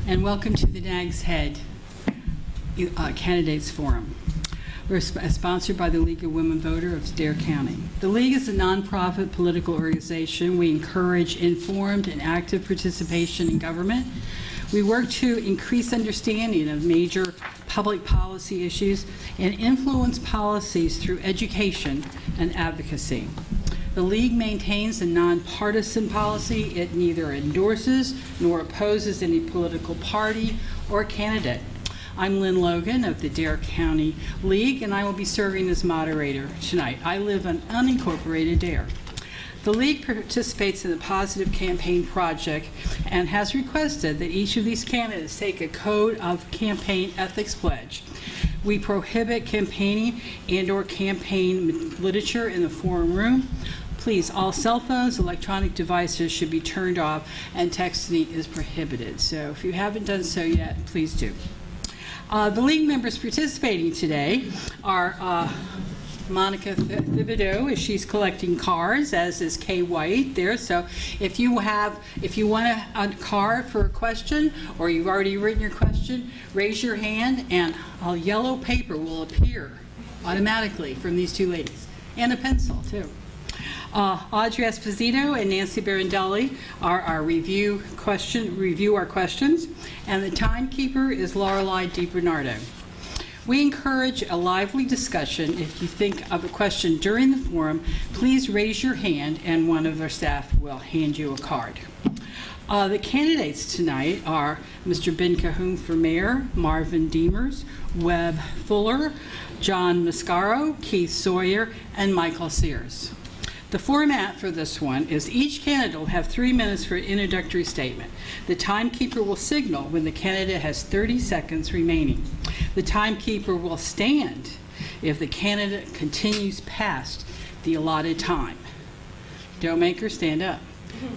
and welcome to the Nags Head Candidates Forum. We're sponsored by the League of Women Voters of Dare County. The League is a nonprofit political organization. We encourage informed and active participation in government. We work to increase understanding of major public policy issues and influence policies through education and advocacy. The League maintains a nonpartisan policy. It neither endorses nor opposes any political party or candidate. I'm Lynn Logan of the Dare County League, and I will be serving as moderator tonight. I live on unincorporated Dare. The League participates in the Positive Campaign Project and has requested that each of these candidates take a Code of Campaign Ethics pledge. We prohibit campaigning and/or campaign literature in the forum room. Please, all cell phones, electronic devices should be turned off, and texting is prohibited. So if you haven't done so yet, please do. The League members participating today are Monica Thibodeau, as she's collecting cards, as is Kay White there. So if you want a card for a question, or you've already written your question, raise your hand, and a yellow paper will appear automatically from these two ladies, and a pencil too. Audrey Esposito and Nancy Barandelli are our review our questions, and the timekeeper is Lorelei DiBernardo. We encourage a lively discussion. If you think of a question during the forum, please raise your hand and one of our staff will hand you a card. The candidates tonight are Mr. Ben Cahoon for mayor, Marvin Demers, Webb Fuller, John Mascaro, Keith Sawyer, and Michael Sears. The format for this one is each candidate will have 3 minutes for an introductory statement. The timekeeper will signal when the candidate has 30 seconds remaining. The timekeeper will stand if the candidate continues past the allotted time. Don't make her stand up.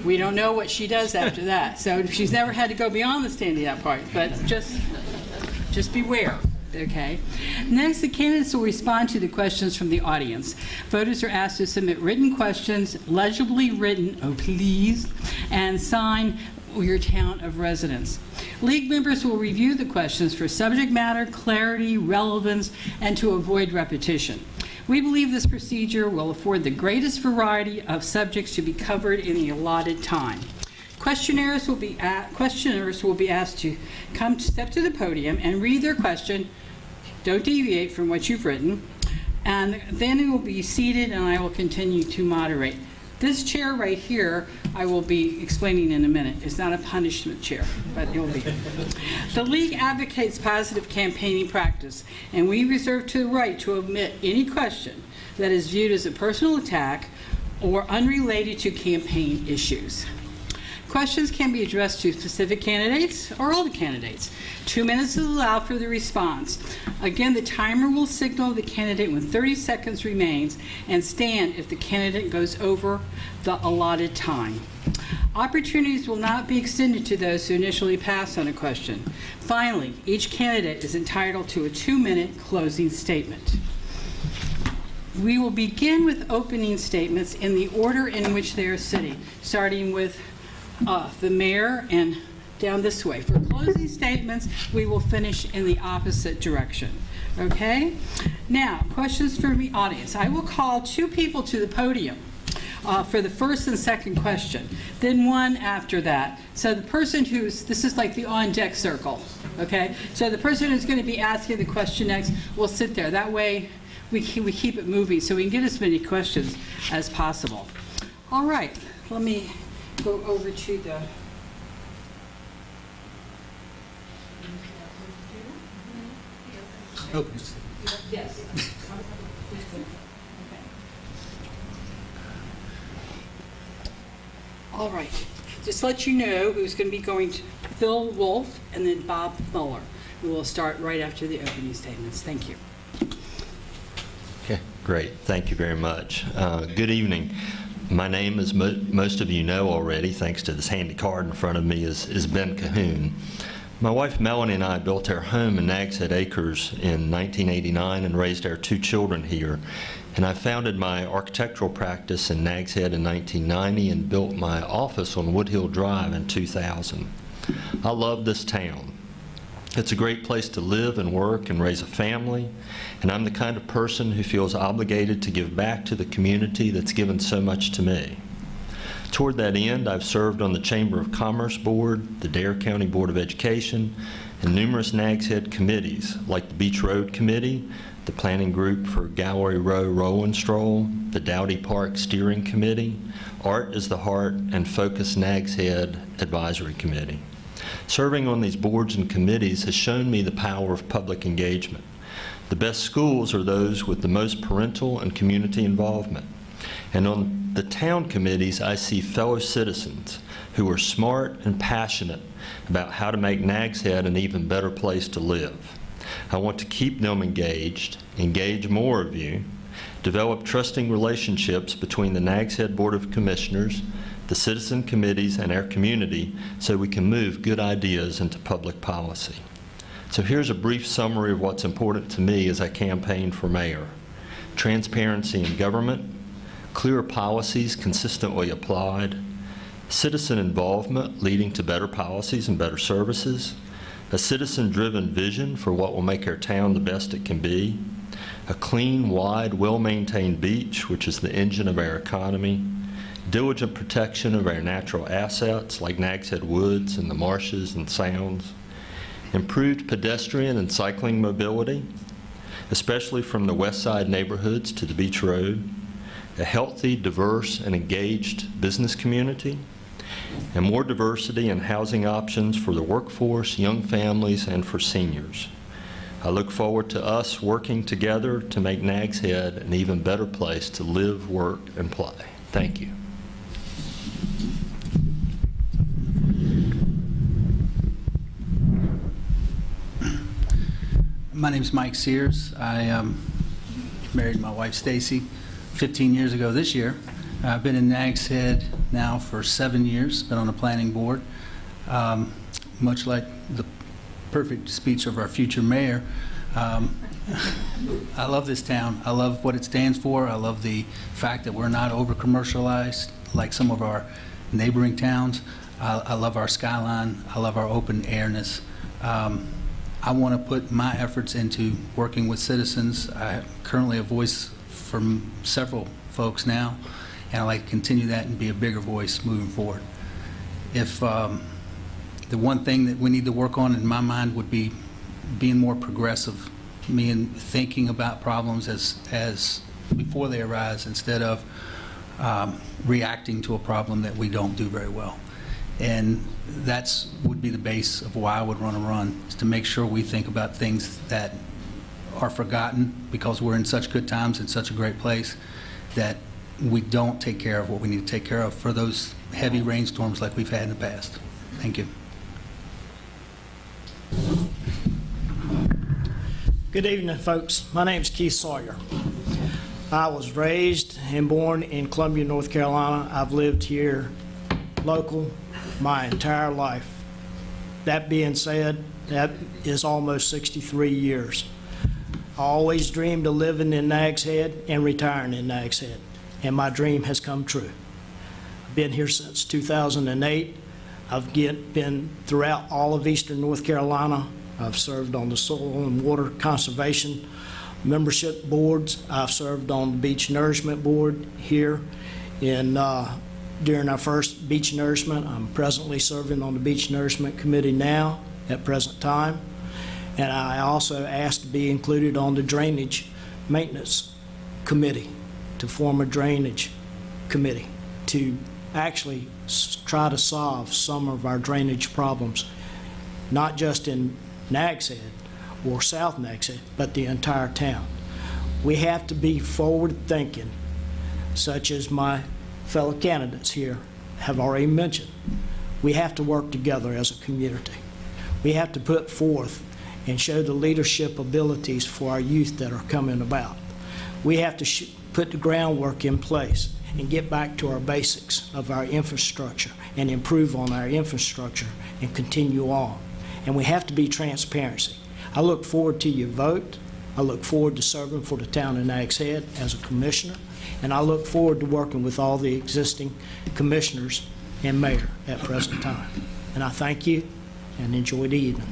We don't know what she does after that. So she's never had to go beyond the standing up part, but just beware. Okay. Next, the candidates will respond to the questions from the audience. Voters are asked to submit written questions, legibly written, oh please, and sign your town of residence. League members will review the questions for subject matter, clarity, relevance, and to avoid repetition. We believe this procedure will afford the greatest variety of subjects to be covered in the allotted time. Questioners will be asked to step to the podium and read their question. Don't deviate from what you've written. And then it will be seated, and I will continue to moderate. This chair right here, I will be explaining in a minute. It's not a punishment chair, but it will be. The League advocates positive campaigning practice, and we reserve the right to omit any question that is viewed as a personal attack or unrelated to campaign issues. Questions can be addressed to specific candidates or all the candidates. 2 minutes is allowed for the response. Again, the timer will signal the candidate when 30 seconds remains and stand if the candidate goes over the allotted time. Opportunities will not be extended to those who initially pass on a question. Finally, each candidate is entitled to a 2-minute closing statement. We will begin with opening statements in the order in which they are sitting, starting with the mayor and down this way. For closing statements, we will finish in the opposite direction. Okay? Now, questions from the audience. I will call 2 people to the podium for the first and second question, then one after that. So the person this is like the on-deck circle, okay? So the person who's going to be asking the question next will sit there. That way, we keep it moving so we can get as many questions as possible. All right, let me go over to the yes. All right, just let you know who's going to be going to Phil Wolf and then Bob Mueller. We will start right after the opening statements. Thank you. Okay, great. Thank you very much. Good evening. My name, as most of you know already, thanks to this handy card in front of me, is Ben Cahoon. My wife Melanie and I built our home in Nags Head Acres in 1989 and raised our 2 children here. And I founded my architectural practice in Nags Head in 1990 and built my office on Woodhill Drive in 2000. I love this town. It's a great place to live and work and raise a family, and I'm the kind of person who feels obligated to give back to the community that's given so much to me. Toward that end, I've served on the Chamber of Commerce Board, the Dare County Board of Education, and numerous Nags Head committees, like the Beach Road Committee, the Planning Group for Gallery Row Roll and Stroll, the Dowdy Park Steering Committee, Art is the Heart, and Focus Nags Head Advisory Committee. Serving on these boards and committees has shown me the power of public engagement. The best schools are those with the most parental and community involvement. And on the town committees, I see fellow citizens who are smart and passionate about how to make Nags Head an even better place to live. I want to keep them engaged, engage more of you, develop trusting relationships between the Nags Head Board of Commissioners, the citizen committees, and our community so we can move good ideas into public policy. So here's a brief summary of what's important to me as I campaign for mayor. Transparency in government, clear policies consistently applied, citizen involvement leading to better policies and better services, a citizen-driven vision for what will make our town the best it can be, a clean, wide, well-maintained beach, which is the engine of our economy, diligent protection of our natural assets like Nags Head Woods and the marshes and sounds, improved pedestrian and cycling mobility, especially from the west side neighborhoods to the beach road, a healthy, diverse, and engaged business community, and more diversity in housing options for the workforce, young families, and for seniors. I look forward to us working together to make Nags Head an even better place to live, work, and play. Thank you. My name's Mike Sears. I married my wife Stacy 15 years ago this year. I've been in Nags Head now for 7 years, been on the planning board. Much like the perfect speech of our future mayor, I love this town. I love what it stands for. I love the fact that we're not over-commercialized like some of our neighboring towns. I love our skyline. I love our open airness. I want to put my efforts into working with citizens. I'm currently a voice for several folks now, and I'd like to continue that and be a bigger voice moving forward. If the one thing that we need to work on in my mind would be being more progressive, meaning thinking about problems as before they arise instead of reacting to a problem that we don't do very well. And that's would be the base of why I would want to run, is to make sure we think about things that are forgotten because we're in such good times in such a great place that we don't take care of what we need to take care of for those heavy rainstorms like we've had in the past. Thank you. Good evening, folks. My name is Keith Sawyer. I was raised and born in Columbia, North Carolina. I've lived here local my entire life. That being said, that is almost 63 years. I always dreamed of living in Nags Head and retiring in Nags Head, and my dream has come true. I've been here since 2008. I've been throughout all of eastern North Carolina. I've served on the Soil and Water Conservation membership boards. I've served on the Beach Nourishment Board here during our first beach nourishment. I'm presently serving on the Beach Nourishment Committee now at present time. And I also asked to be included on the Drainage Maintenance Committee, to form a drainage committee to actually try to solve some of our drainage problems, not just in Nags Head or South Nags Head, but the entire town. We have to be forward-thinking, such as my fellow candidates here have already mentioned. We have to work together as a community. We have to put forth and show the leadership abilities for our youth that are coming about. We have to put the groundwork in place and get back to our basics of our infrastructure and improve on our infrastructure and continue on. And we have to be transparency. I look forward to your vote. I look forward to serving for the town of Nags Head as a commissioner, and I look forward to working with all the existing commissioners and mayor at present time. And I thank you and enjoy the evening.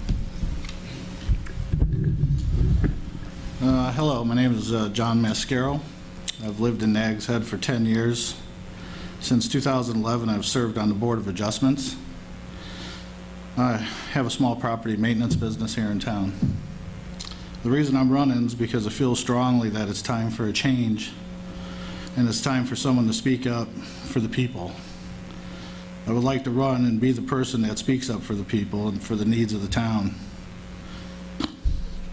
Hello, my name is John Mascaro. I've lived in Nags Head for 10 years. Since 2011, I've served on the Board of Adjustments. I have a small property maintenance business here in town. The reason I'm running is because I feel strongly that it's time for a change, and it's time for someone to speak up for the people. I would like to run and be the person that speaks up for the people and for the needs of the town,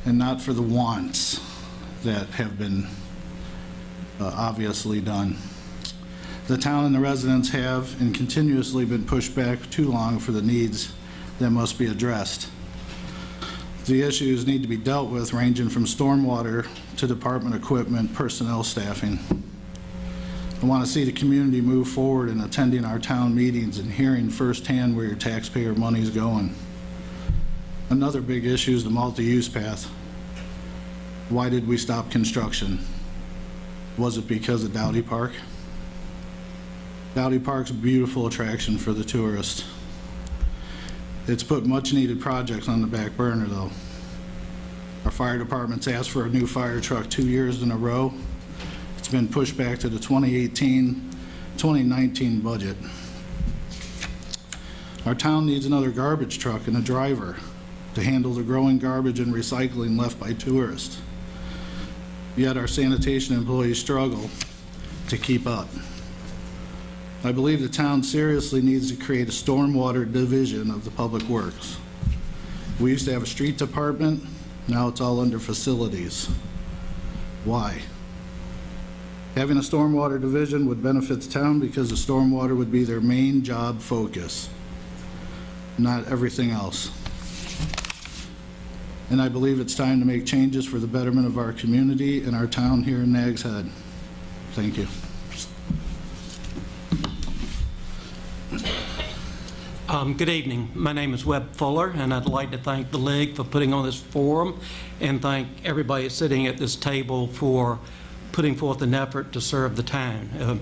and not for the wants that have been obviously done. The town and the residents have and continuously been pushed back too long for the needs that must be addressed. The issues need to be dealt with, ranging from stormwater to department equipment, personnel staffing. I want to see the community move forward in attending our town meetings and hearing firsthand where your taxpayer money is going. Another big issue is the multi-use path. Why did we stop construction? Was it because of Dowdy Park? Dowdy Park's a beautiful attraction for the tourists. It's put much needed projects on the back burner though. Our fire department's asked for a new fire truck 2 years in a row. It's been pushed back to the 2018-2019 budget. Our town needs another garbage truck and a driver to handle the growing garbage and recycling left by tourists. Yet our sanitation employees struggle to keep up. I believe the town seriously needs to create a stormwater division of the public works. We used to have a street department, now it's all under facilities. Why? Having a stormwater division would benefit the town because the stormwater would be their main job focus, not everything else. And I believe it's time to make changes for the betterment of our community and our town here in Nags Head. Thank you. Good evening. My name is Webb Fuller, and I'd like to thank the League for putting on this forum and thank everybody sitting at this table for putting forth an effort to serve the town.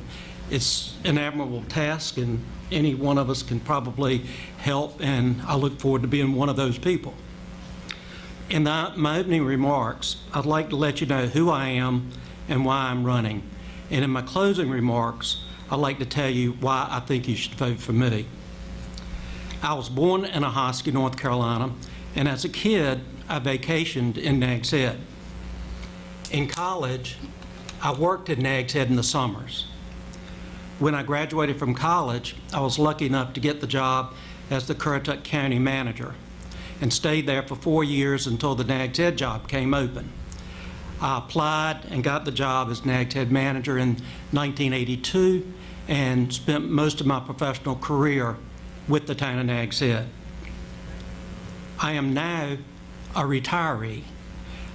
It's an admirable task, and any one of us can probably help, and I look forward to being one of those people. In my opening remarks, I'd like to let you know who I am and why I'm running. And in my closing remarks, I'd like to tell you why I think you should vote for me. I was born in Ahoskie, North Carolina, and as a kid, I vacationed in Nags Head. In college, I worked at Nags Head in the summers. When I graduated from college, I was lucky enough to get the job as the Currituck County manager and stayed there for 4 years until the Nags Head job came open. I applied and got the job as Nags Head manager in 1982 and spent most of my professional career with the town of Nags Head. I am now a retiree.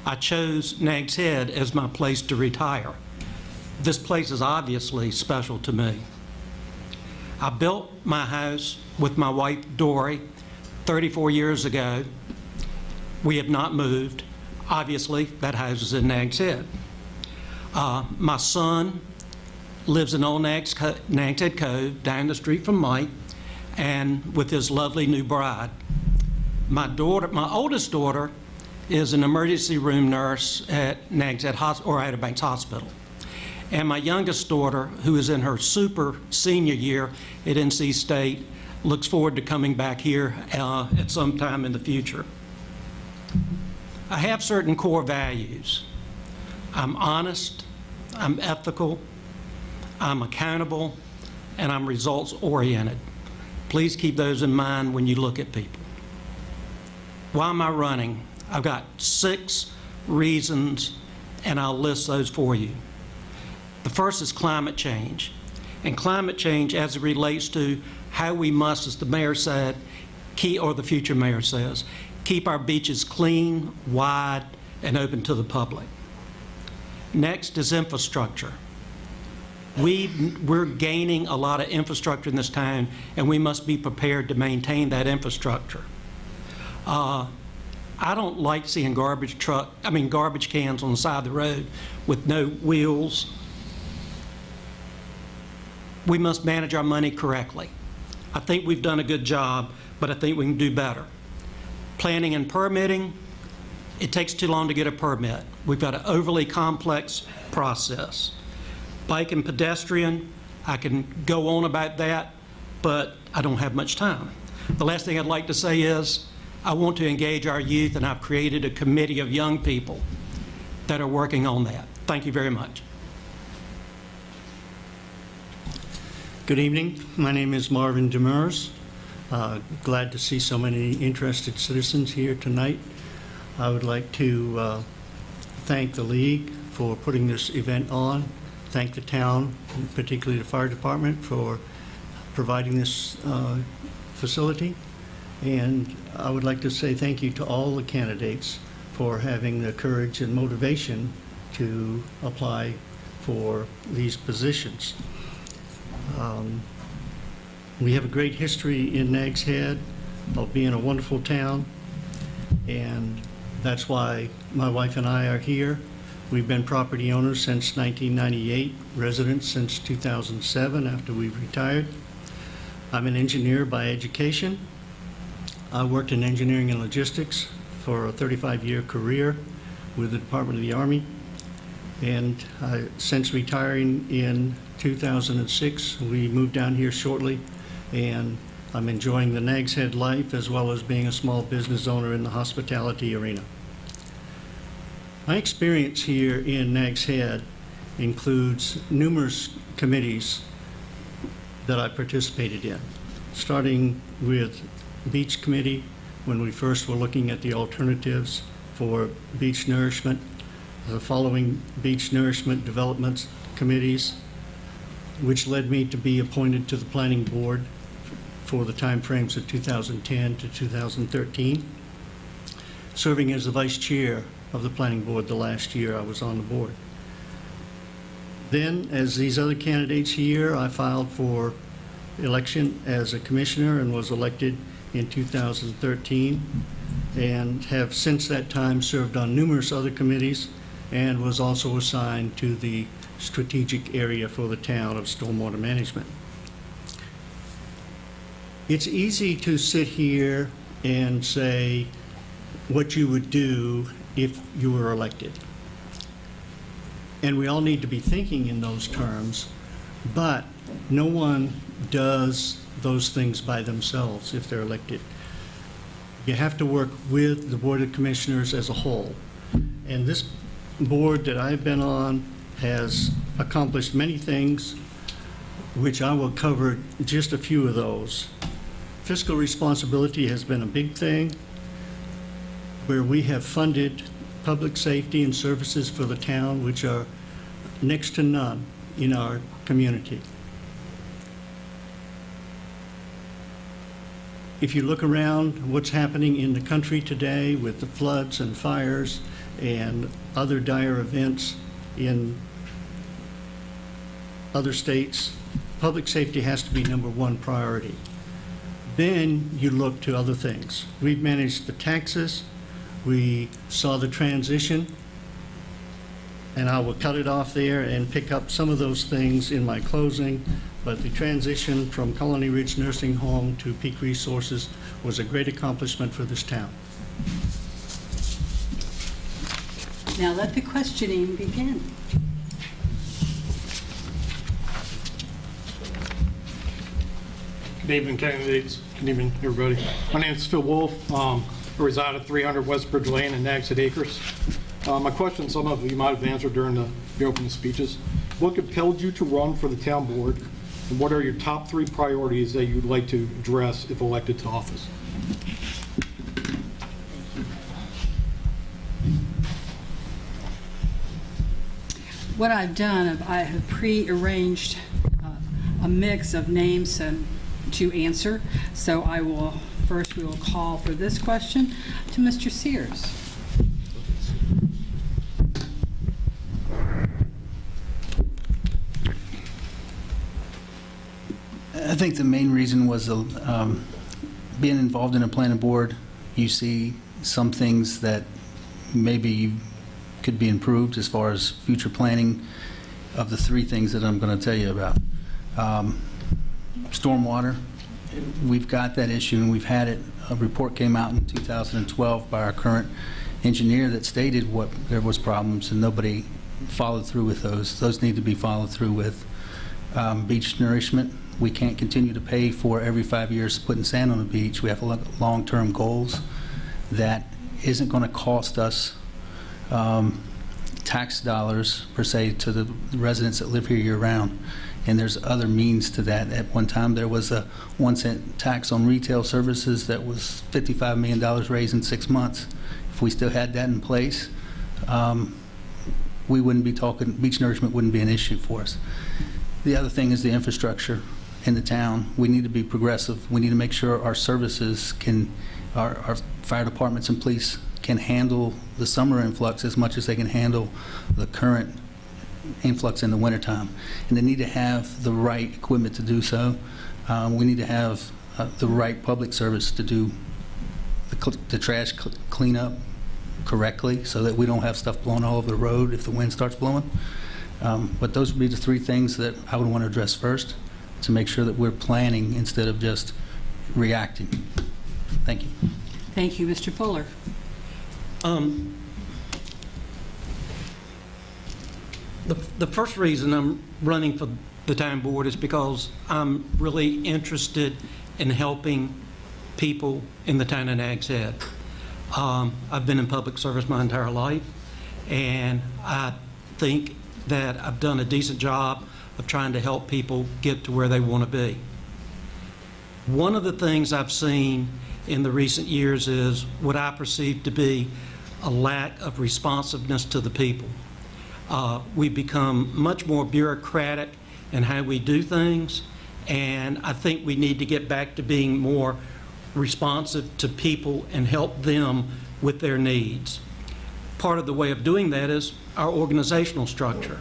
I chose Nags Head as my place to retire. This place is obviously special to me. I built my house with my wife, Dory, 34 years ago. We have not moved. Obviously, that house is in Nags Head. My son lives in Old Nags Head Cove, down the street from Mike, and with his lovely new bride. My oldest daughter is an emergency room nurse at Nags Head or Outer Banks Hospital. And my youngest daughter, who is in her super senior year at NC State, looks forward to coming back here at some time in the future. I have certain core values. I'm honest, I'm ethical, I'm accountable, and I'm results-oriented. Please keep those in mind when you look at people. Why am I running? I've got 6 reasons, and I'll list those for you. The first is climate change. And climate change as it relates to how we must, as the mayor said, or the future mayor says, keep our beaches clean, wide, and open to the public. Next is infrastructure. We're gaining a lot of infrastructure in this town, and we must be prepared to maintain that infrastructure. I don't like seeing garbage cans on the side of the road with no wheels. We must manage our money correctly. I think we've done a good job, but I think we can do better. Planning and permitting, it takes too long to get a permit. We've got an overly complex process. Bike and pedestrian, I can go on about that, but I don't have much time. The last thing I'd like to say is I want to engage our youth, and I've created a committee of young people that are working on that. Thank you very much. Good evening. My name is Marvin Demers. Glad to see so many interested citizens here tonight. I would like to thank the League for putting this event on, thank the town, particularly the fire department, for providing this facility. And I would like to say thank you to all the candidates for having the courage and motivation to apply for these positions. We have a great history in Nags Head of being a wonderful town, and that's why my wife and I are here. We've been property owners since 1998, residents since 2007 after we retired. I'm an engineer by education. I worked in engineering and logistics for a 35-year career with the Department of the Army. And since retiring in 2006, we moved down here shortly, and I'm enjoying the Nags Head life as well as being a small business owner in the hospitality arena. My experience here in Nags Head includes numerous committees that I participated in, starting with Beach Committee when we first were looking at the alternatives for beach nourishment, the following beach nourishment development committees, which led me to be appointed to the planning board for the timeframes of 2010 to 2013, serving as the vice chair of the planning board the last year I was on the board. Then, as these other candidates here, I filed for election as a commissioner and was elected in 2013, and have since that time served on numerous other committees and was also assigned to the strategic area for the town of stormwater management. It's easy to sit here and say what you would do if you were elected. And we all need to be thinking in those terms, but no one does those things by themselves if they're elected. You have to work with the Board of Commissioners as a whole. And this board that I've been on has accomplished many things, which I will cover just a few of those. Fiscal responsibility has been a big thing, where we have funded public safety and services for the town, which are next to none in our community. If you look around what's happening in the country today with the floods and fires and other dire events in other states, public safety has to be #1 priority. Then you look to other things. We've managed the taxes. We saw the transition, and I will cut it off there and pick up some of those things in my closing. But the transition from Colony Ridge Nursing Home to Peak Resources was a great accomplishment for this town. Now let the questioning begin. Good evening, candidates. Good evening, everybody. My name is Phil Wolf. I reside at 300 Westbridge Lane in Nags Head Acres. My question, some of you might have answered during the opening speeches. What compelled you to run for the town board, and what are your top 3 priorities that you'd like to address if elected to office? What I've done, I have pre-arranged a mix of names to answer. So we will call for this question to Mr. Sears. I think the main reason was being involved in a planning board. You see some things that maybe could be improved as far as future planning of the 3 things that I'm going to tell you about. Stormwater we've got that issue, and we've had it. A report came out in 2012 by our current engineer that stated there was problems, and nobody followed through with those. Those need to be followed through with. Beach nourishment, we can't continue to pay for every 5 years putting sand on the beach. We have long-term goals that isn't going to cost us tax dollars, per se, to the residents that live here year-round. And there's other means to that. At one time, there was a 1-cent tax on retail services that was $55 million raised in 6 months. If we still had that in place, we wouldn't be talking, beach nourishment wouldn't be an issue for us. The other thing is the infrastructure in the town. We need to be progressive. We need to make sure our services can, our fire departments and police can handle the summer influx as much as they can handle the current influx in the wintertime. And they need to have the right equipment to do so. We need to have the right public service to do the trash cleanup correctly so that we don't have stuff blowing all over the road if the wind starts blowing. But those would be the 3 things that I would want to address first to make sure that we're planning instead of just reacting. Thank you. Thank you, Mr. Fuller. The first reason I'm running for the town board is because I'm really interested in helping people in the town of Nags Head. I've been in public service my entire life, and I think that I've done a decent job of trying to help people get to where they want to be. One of the things I've seen in the recent years is what I perceive to be a lack of responsiveness to the people. We've become much more bureaucratic in how we do things, and I think we need to get back to being more responsive to people and help them with their needs. Part of the way of doing that is our organizational structure,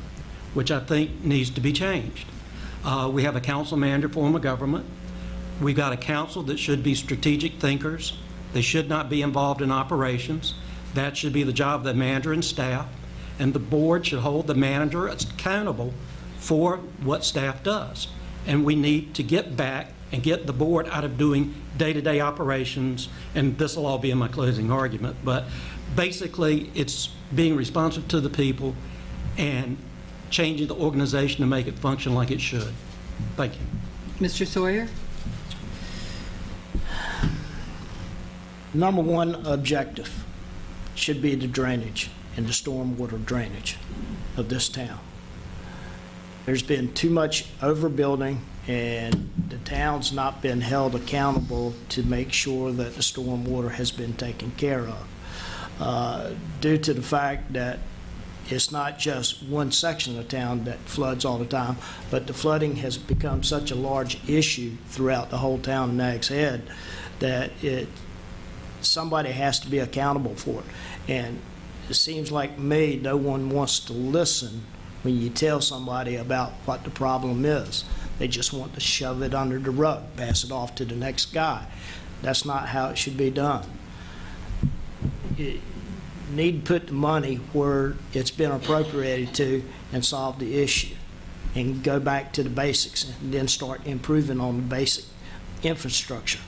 which I think needs to be changed. We have a council manager form of government. We've got a council that should be strategic thinkers. They should not be involved in operations. That should be the job of the manager and staff. And the board should hold the manager accountable for what staff does. And we need to get back and get the board out of doing day-to-day operations, and this will all be in my closing argument, but basically it's being responsive to the people and changing the organization to make it function like it should. Thank you. Mr. Sawyer? Number 1 objective should be the drainage and the stormwater drainage of this town. There's been too much overbuilding, and the town's not been held accountable to make sure that the stormwater has been taken care of. Due to the fact that it's not just one section of town that floods all the time, but the flooding has become such a large issue throughout the whole town of Nags Head that somebody has to be accountable for it. And it seems like me, no one wants to listen when you tell somebody about what the problem is. They just want to shove it under the rug, pass it off to the next guy. That's not how it should be done. You need to put the money where it's been appropriated to and solve the issue, and go back to the basics and then start improving on the basic infrastructure.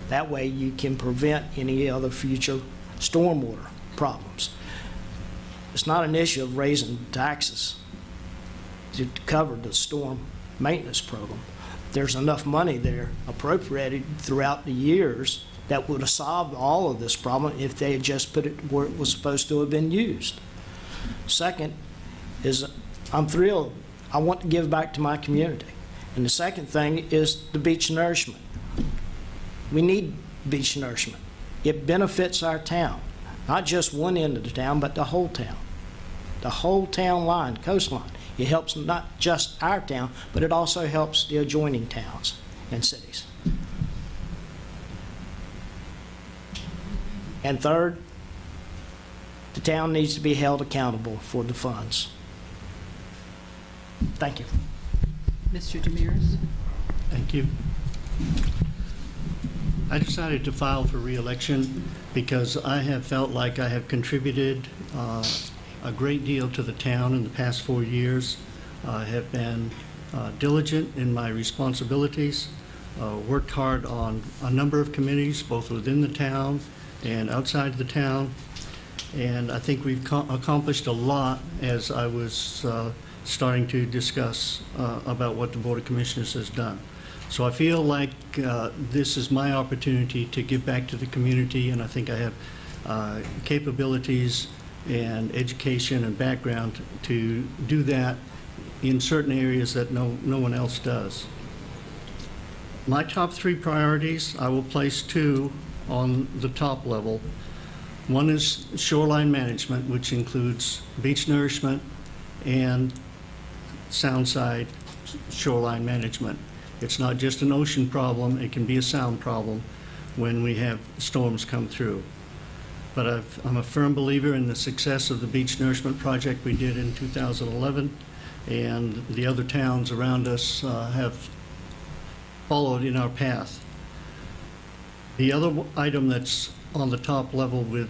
That way you can prevent any other future stormwater problems. It's not an issue of raising taxes to cover the storm maintenance program. There's enough money there appropriated throughout the years that would have solved all of this problem if they had just put it where it was supposed to have been used. Second is, I'm thrilled. I want to give back to my community. And the second thing is the beach nourishment. We need beach nourishment. It benefits our town, not just one end of the town, but the whole town. The whole town line, coastline. It helps not just our town, but it also helps the adjoining towns and cities. And third, the town needs to be held accountable for the funds. Thank you. Mr. Demiris? Thank you. I decided to file for re-election because I have felt like I have contributed a great deal to the town in the past 4 years. I have been diligent in my responsibilities. worked hard on a number of committees, both within the town and outside the town. And I think we've accomplished a lot as I was starting to discuss about what the Board of Commissioners has done. So I feel like this is my opportunity to give back to the community, and I think I have capabilities and education and background to do that in certain areas that no one else does. My top 3 priorities, I will place 2 on the top level. One is shoreline management, which includes beach nourishment and soundside shoreline management. It's not just an ocean problem, it can be a sound problem when we have storms come through. But I'm a firm believer in the success of the beach nourishment project we did in 2011, and the other towns around us have followed in our path. The other item that's on the top level with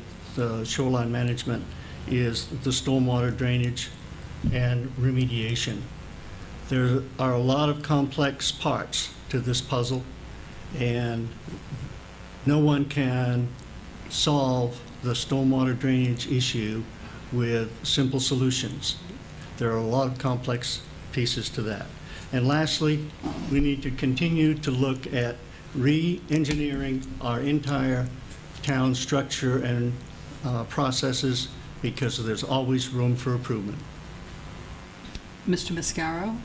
shoreline management is the stormwater drainage and remediation. There are a lot of complex parts to this puzzle, and no one can solve the stormwater drainage issue with simple solutions. There are a lot of complex pieces to that. And lastly, we need to continue to look at re-engineering our entire town structure and processes, because there's always room for improvement. Mr. Mascaro?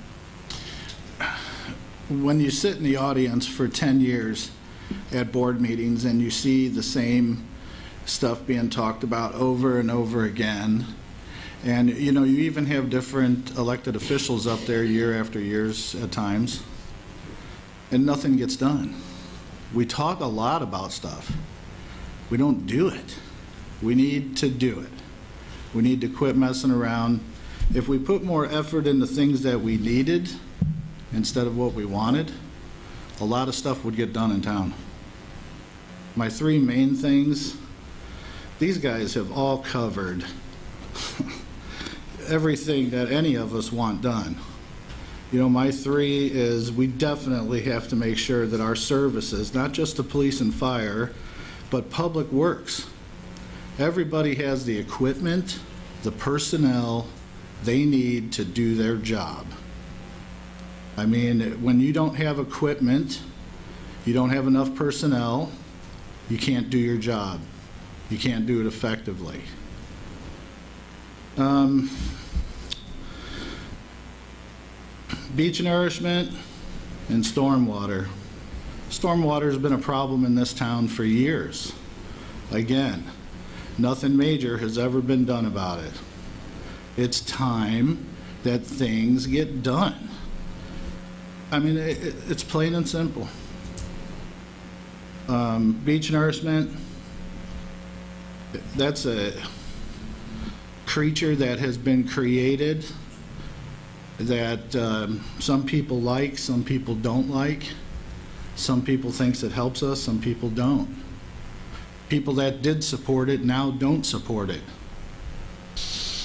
When you sit in the audience for 10 years at board meetings and you see the same stuff being talked about over and over again, and you even have different elected officials up there year after years at times, and nothing gets done. We talk a lot about stuff. We don't do it. We need to do it. We need to quit messing around. If we put more effort into things that we needed instead of what we wanted, a lot of stuff would get done in town. My 3 main things, these guys have all covered everything that any of us want done. My 3 is we definitely have to make sure that our services, not just the police and fire, but public works, everybody has the equipment, the personnel they need to do their job. I mean, when you don't have equipment, you don't have enough personnel, you can't do your job. You can't do it effectively. Beach nourishment and stormwater. Stormwater has been a problem in this town for years. Again, nothing major has ever been done about it. It's time that things get done. I mean, it's plain and simple. Beach nourishment, that's a creature that has been created that some people like, some people don't like. Some people thinks it helps us, some people don't. People that did support it now don't support it.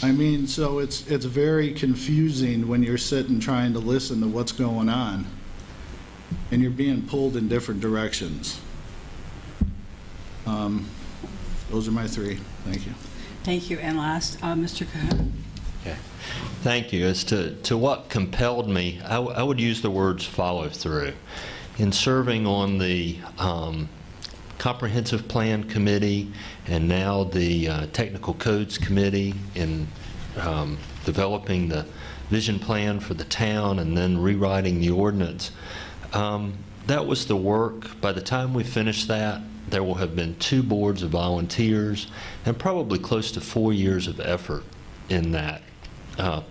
I mean, so it's very confusing when you're sitting trying to listen to what's going on and you're being pulled in different directions. Those are my 3. Thank you. Thank you. And last, Mr. Cahoon. Okay. Thank you. As to what compelled me, I would use the words follow through. In serving on the Comprehensive Plan Committee and now the Technical Codes Committee, in developing the vision plan for the town and then rewriting the ordinance, that was the work. By the time we finished that, there will have been 2 boards of volunteers and probably close to 4 years of effort in that,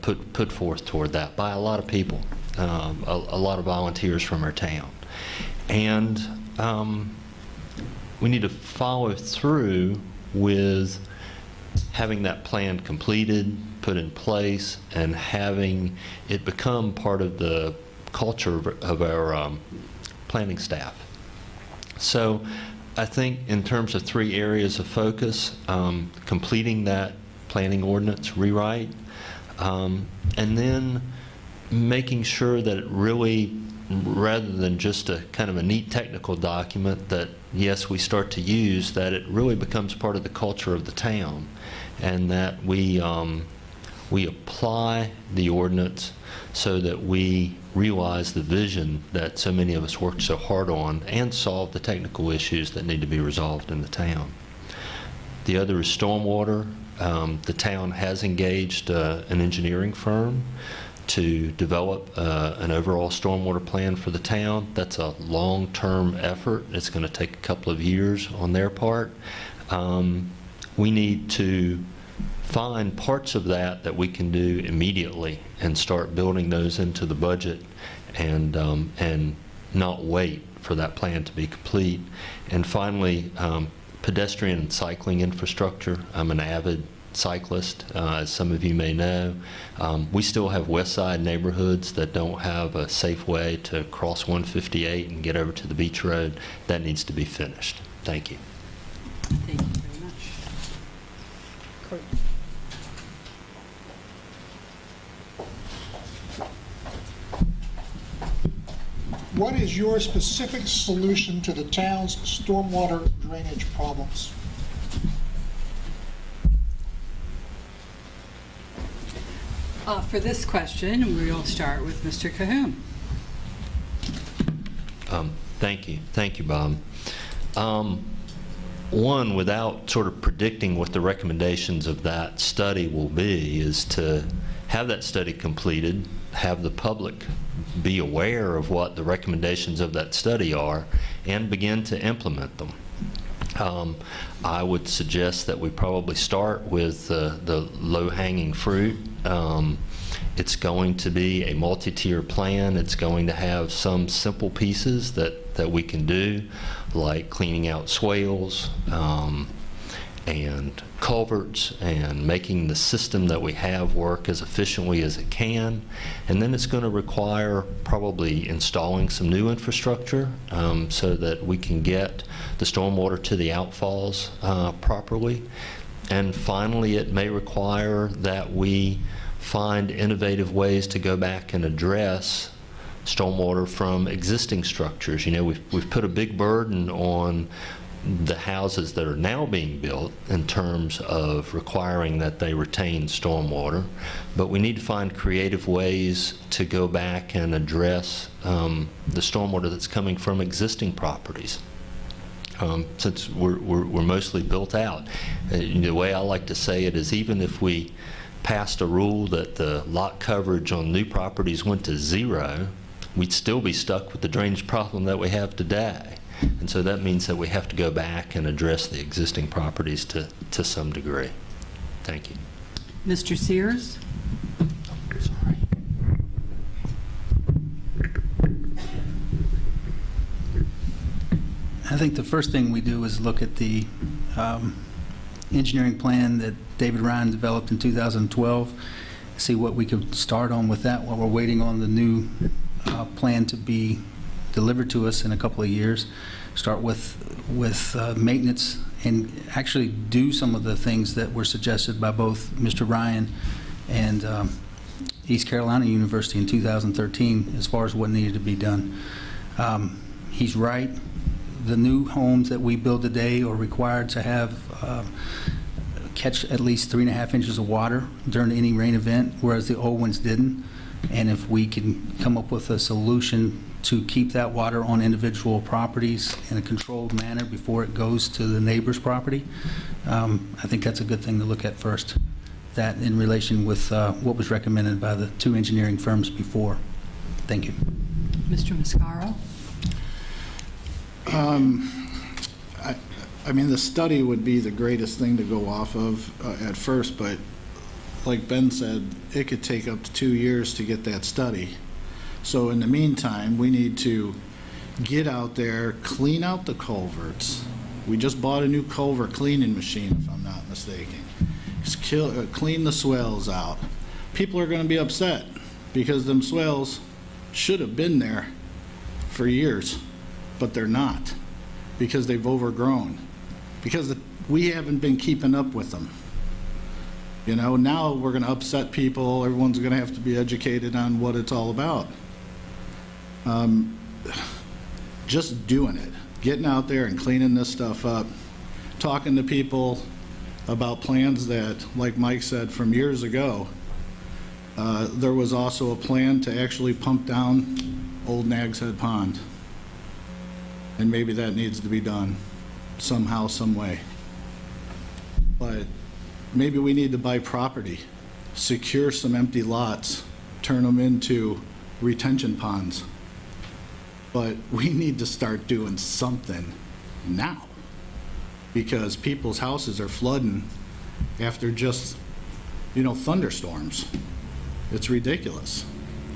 put forth toward that by a lot of people, a lot of volunteers from our town. And we need to follow through with having that plan completed, put in place, and having it become part of the culture of our planning staff. So I think in terms of 3 areas of focus, completing that planning ordinance rewrite, and then making sure that it really rather than just a kind of a neat technical document that, yes, we start to use, that it really becomes part of the culture of the town, and that we apply the ordinance so that we realize the vision that so many of us worked so hard on and solve the technical issues that need to be resolved in the town. The other is stormwater. The town has engaged an engineering firm to develop an overall stormwater plan for the town. That's a long-term effort. It's going to take a couple of years on their part. We need to find parts of that we can do immediately and start building those into the budget, and not wait for that plan to be complete. And finally, pedestrian and cycling infrastructure. I'm an avid cyclist, as some of you may know. We still have west side neighborhoods that don't have a safe way to cross 158 and get over to the beach road. That needs to be finished. Thank you. Thank you very much. Court. What is your specific solution to the town's stormwater drainage problems? For this question, we'll start with Mr. Cahoon. Thank you. Thank you, Bob. One, without sort of predicting what the recommendations of that study will be, is to have that study completed, have the public be aware of what the recommendations of that study are, and begin to implement them. I would suggest that we probably start with the low-hanging fruit. It's going to be a multi-tier plan. It's going to have some simple pieces that we can do, like cleaning out swales and culverts and making the system that we have work as efficiently as it can. And then it's going to require probably installing some new infrastructure so that we can get the stormwater to the outfalls properly. And finally, it may require that we find innovative ways to go back and address stormwater from existing structures. You know, we've put a big burden on the houses that are now being built in terms of requiring that they retain stormwater, but we need to find creative ways to go back and address the stormwater that's coming from existing properties. Since we're mostly built out. The way I like to say it is, even if we passed a rule that the lot coverage on new properties went to 0, we'd still be stuck with the drainage problem that we have today. And so that means that we have to go back and address the existing properties to some degree. Thank you. Mr. Sears? Sorry. I think the first thing we do is look at the engineering plan that David Ryan developed in 2012, see what we could start on with that while we're waiting on the new plan to be delivered to us in a couple of years. Start with maintenance and actually do some of the things that were suggested by both Mr. Ryan and East Carolina University in 2013 as far as what needed to be done. He's right. The new homes that we build today are required to have catch at least 3.5 inches of water during any rain event, whereas the old ones didn't. And if we can come up with a solution to keep that water on individual properties in a controlled manner before it goes to the neighbor's property, I think that's a good thing to look at first. That in relation with what was recommended by the 2 engineering firms before. Thank you. Mr. Mascaro? I mean, the study would be the greatest thing to go off of at first, but like Ben said, it could take up to 2 years to get that study. So in the meantime, we need to get out there, clean out the culverts. We just bought a new culvert cleaning machine, if I'm not mistaken. Just clean the swales out. People are going to be upset because them swales should have been there for years, but they're not, because they've overgrown, because we haven't been keeping up with them. You know, now we're going to upset people. Everyone's going to have to be educated on what it's all about. Just doing it, getting out there and cleaning this stuff up, talking to people about plans that, like Mike said, from years ago. There was also a plan to actually pump down old Nags Head Pond. And maybe that needs to be done somehow, some way. But maybe we need to buy property, secure some empty lots, turn them into retention ponds. But we need to start doing something now, because people's houses are flooding after just, thunderstorms. It's ridiculous.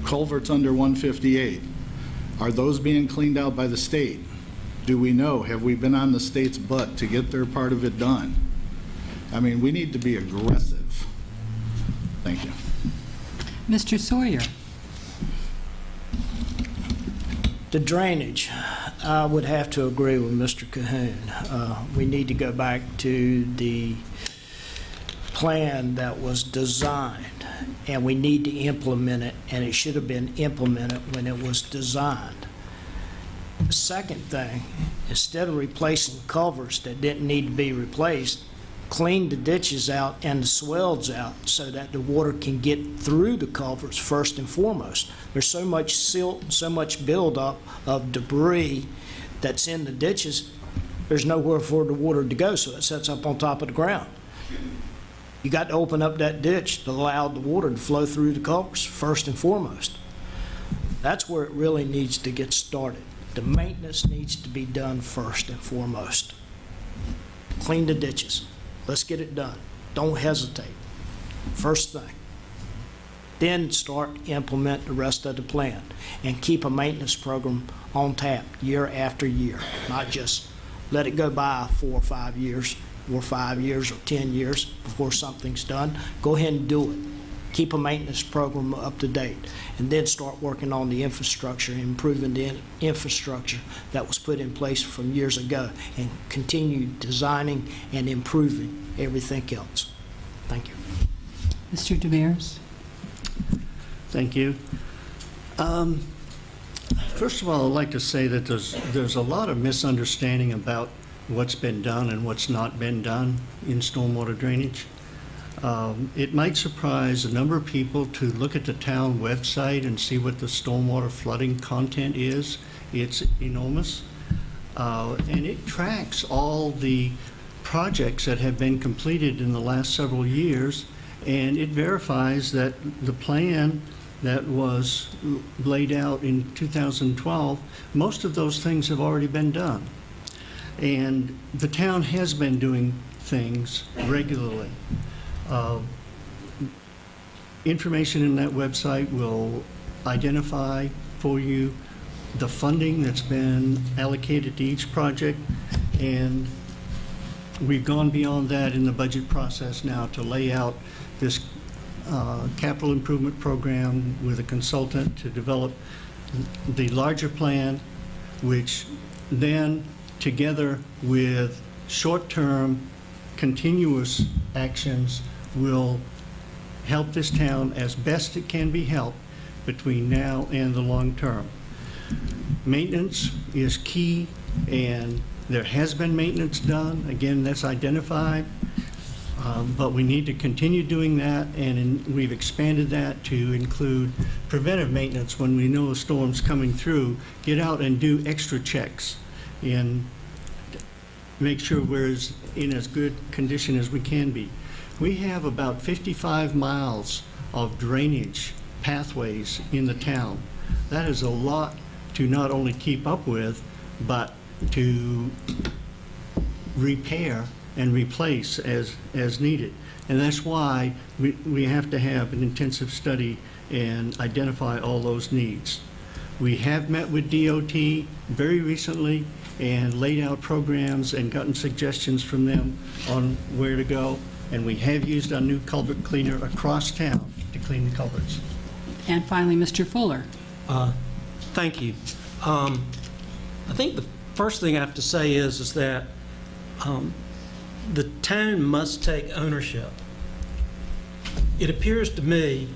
Culverts under 158, are those being cleaned out by the state? Do we know? Have we been on the state's butt to get their part of it done? I mean, we need to be aggressive. Thank you. Mr. Sawyer. The drainage, I would have to agree with Mr. Cahoon. We need to go back to the plan that was designed, and we need to implement it, and it should have been implemented when it was designed. The second thing, instead of replacing culverts that didn't need to be replaced, clean the ditches out and the swells out so that the water can get through the culverts first and foremost. There's so much silt, so much buildup of debris that's in the ditches, there's nowhere for the water to go, so it sets up on top of the ground. You got to open up that ditch to allow the water to flow through the culverts first and foremost. That's where it really needs to get started. The maintenance needs to be done first and foremost. Clean the ditches. Let's get it done. Don't hesitate. First thing. Then start implement the rest of the plan and keep a maintenance program on tap year after year, not just let it go by 4 or 5 years, or 5 years or 10 years before something's done. Go ahead and do it. Keep a maintenance program up to date, and then start working on the infrastructure, improving the infrastructure that was put in place from years ago, and continue designing and improving everything else. Thank you. Mr. Demers. Thank you. First of all, I'd like to say that there's a lot of misunderstanding about what's been done and what's not been done in stormwater drainage. It might surprise a number of people to look at the town website and see what the stormwater flooding content is. It's enormous. And it tracks all the projects that have been completed in the last several years, and it verifies that the plan that was laid out in 2012, most of those things have already been done. And the town has been doing things regularly. Information in that website will identify for you the funding that's been allocated to each project, and we've gone beyond that in the budget process now to lay out this capital improvement program with a consultant to develop the larger plan, which then, together with short-term continuous actions, will help this town as best it can be helped between now and the long term. Maintenance is key, and there has been maintenance done. Again, that's identified, but we need to continue doing that, and we've expanded that to include preventive maintenance. When we know a storm's coming through, get out and do extra checks and make sure we're in as good condition as we can be. We have about 55 miles of drainage pathways in the town. That is a lot to not only keep up with, but to repair and replace as needed. And that's why we have to have an intensive study and identify all those needs. We have met with DOT very recently and laid out programs and gotten suggestions from them on where to go. And we have used our new culvert cleaner across town to clean the culverts. And finally, Mr. Fuller. Thank you. I think the first thing I have to say is that the town must take ownership. It appears to me,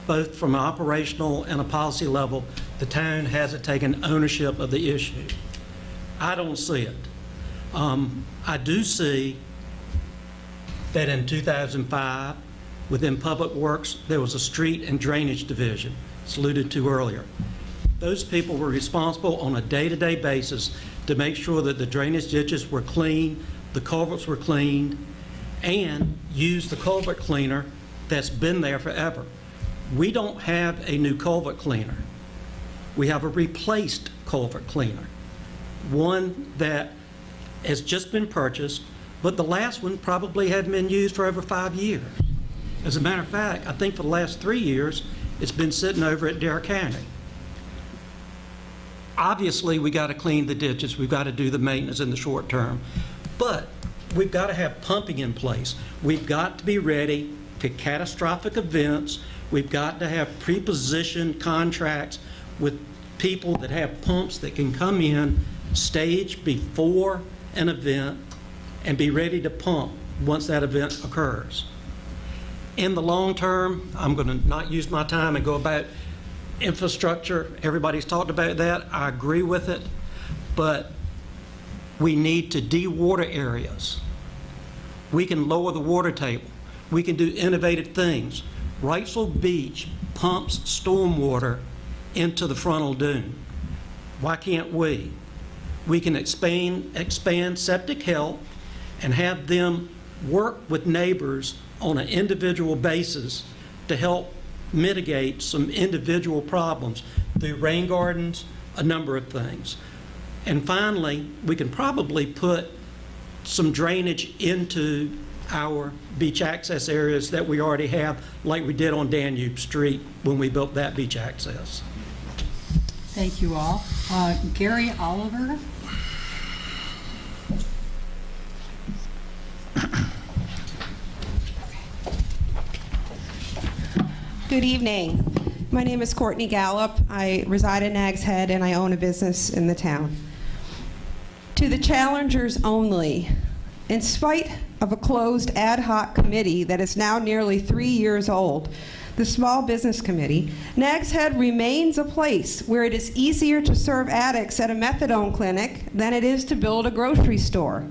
both from an operational and a policy level, the town hasn't taken ownership of the issue. I don't see it. I do see that in 2005, within Public Works, there was a street and drainage division, it's alluded to earlier. Those people were responsible on a day-to-day basis to make sure that the drainage ditches were clean, the culverts were cleaned, and use the culvert cleaner that's been there forever. We don't have a new culvert cleaner. We have a replaced culvert cleaner, one that has just been purchased, but the last one probably hadn't been used for over 5 years. As a matter of fact, I think for the last 3 years, it's been sitting over at Dare County. Obviously, we got to clean the ditches, we've got to do the maintenance in the short term, but we've got to have pumping in place. We've got to be ready for catastrophic events. We've got to have pre-positioned contracts with people that have pumps that can come in, stage before an event, and be ready to pump once that event occurs. In the long term, I'm going to not use my time and go about infrastructure. Everybody's talked about that. I agree with it. But we need to de-water areas. We can lower the water table. We can do innovative things. Wrightsville Beach pumps stormwater into the frontal dune. Why can't we? We can expand septic health and have them work with neighbors on an individual basis to help mitigate some individual problems through rain gardens, a number of things. And finally, we can probably put some drainage into our beach access areas that we already have, like we did on Danube Street when we built that beach access. Thank you all. Gary Oliver? Good evening. My name is Courtney Gallup. I reside in Nags Head and I own a business in the town. To the challengers only, in spite of a closed ad hoc committee that is now nearly 3 years old, the Small Business Committee, Nags Head remains a place where it is easier to serve addicts at a methadone clinic than it is to build a grocery store.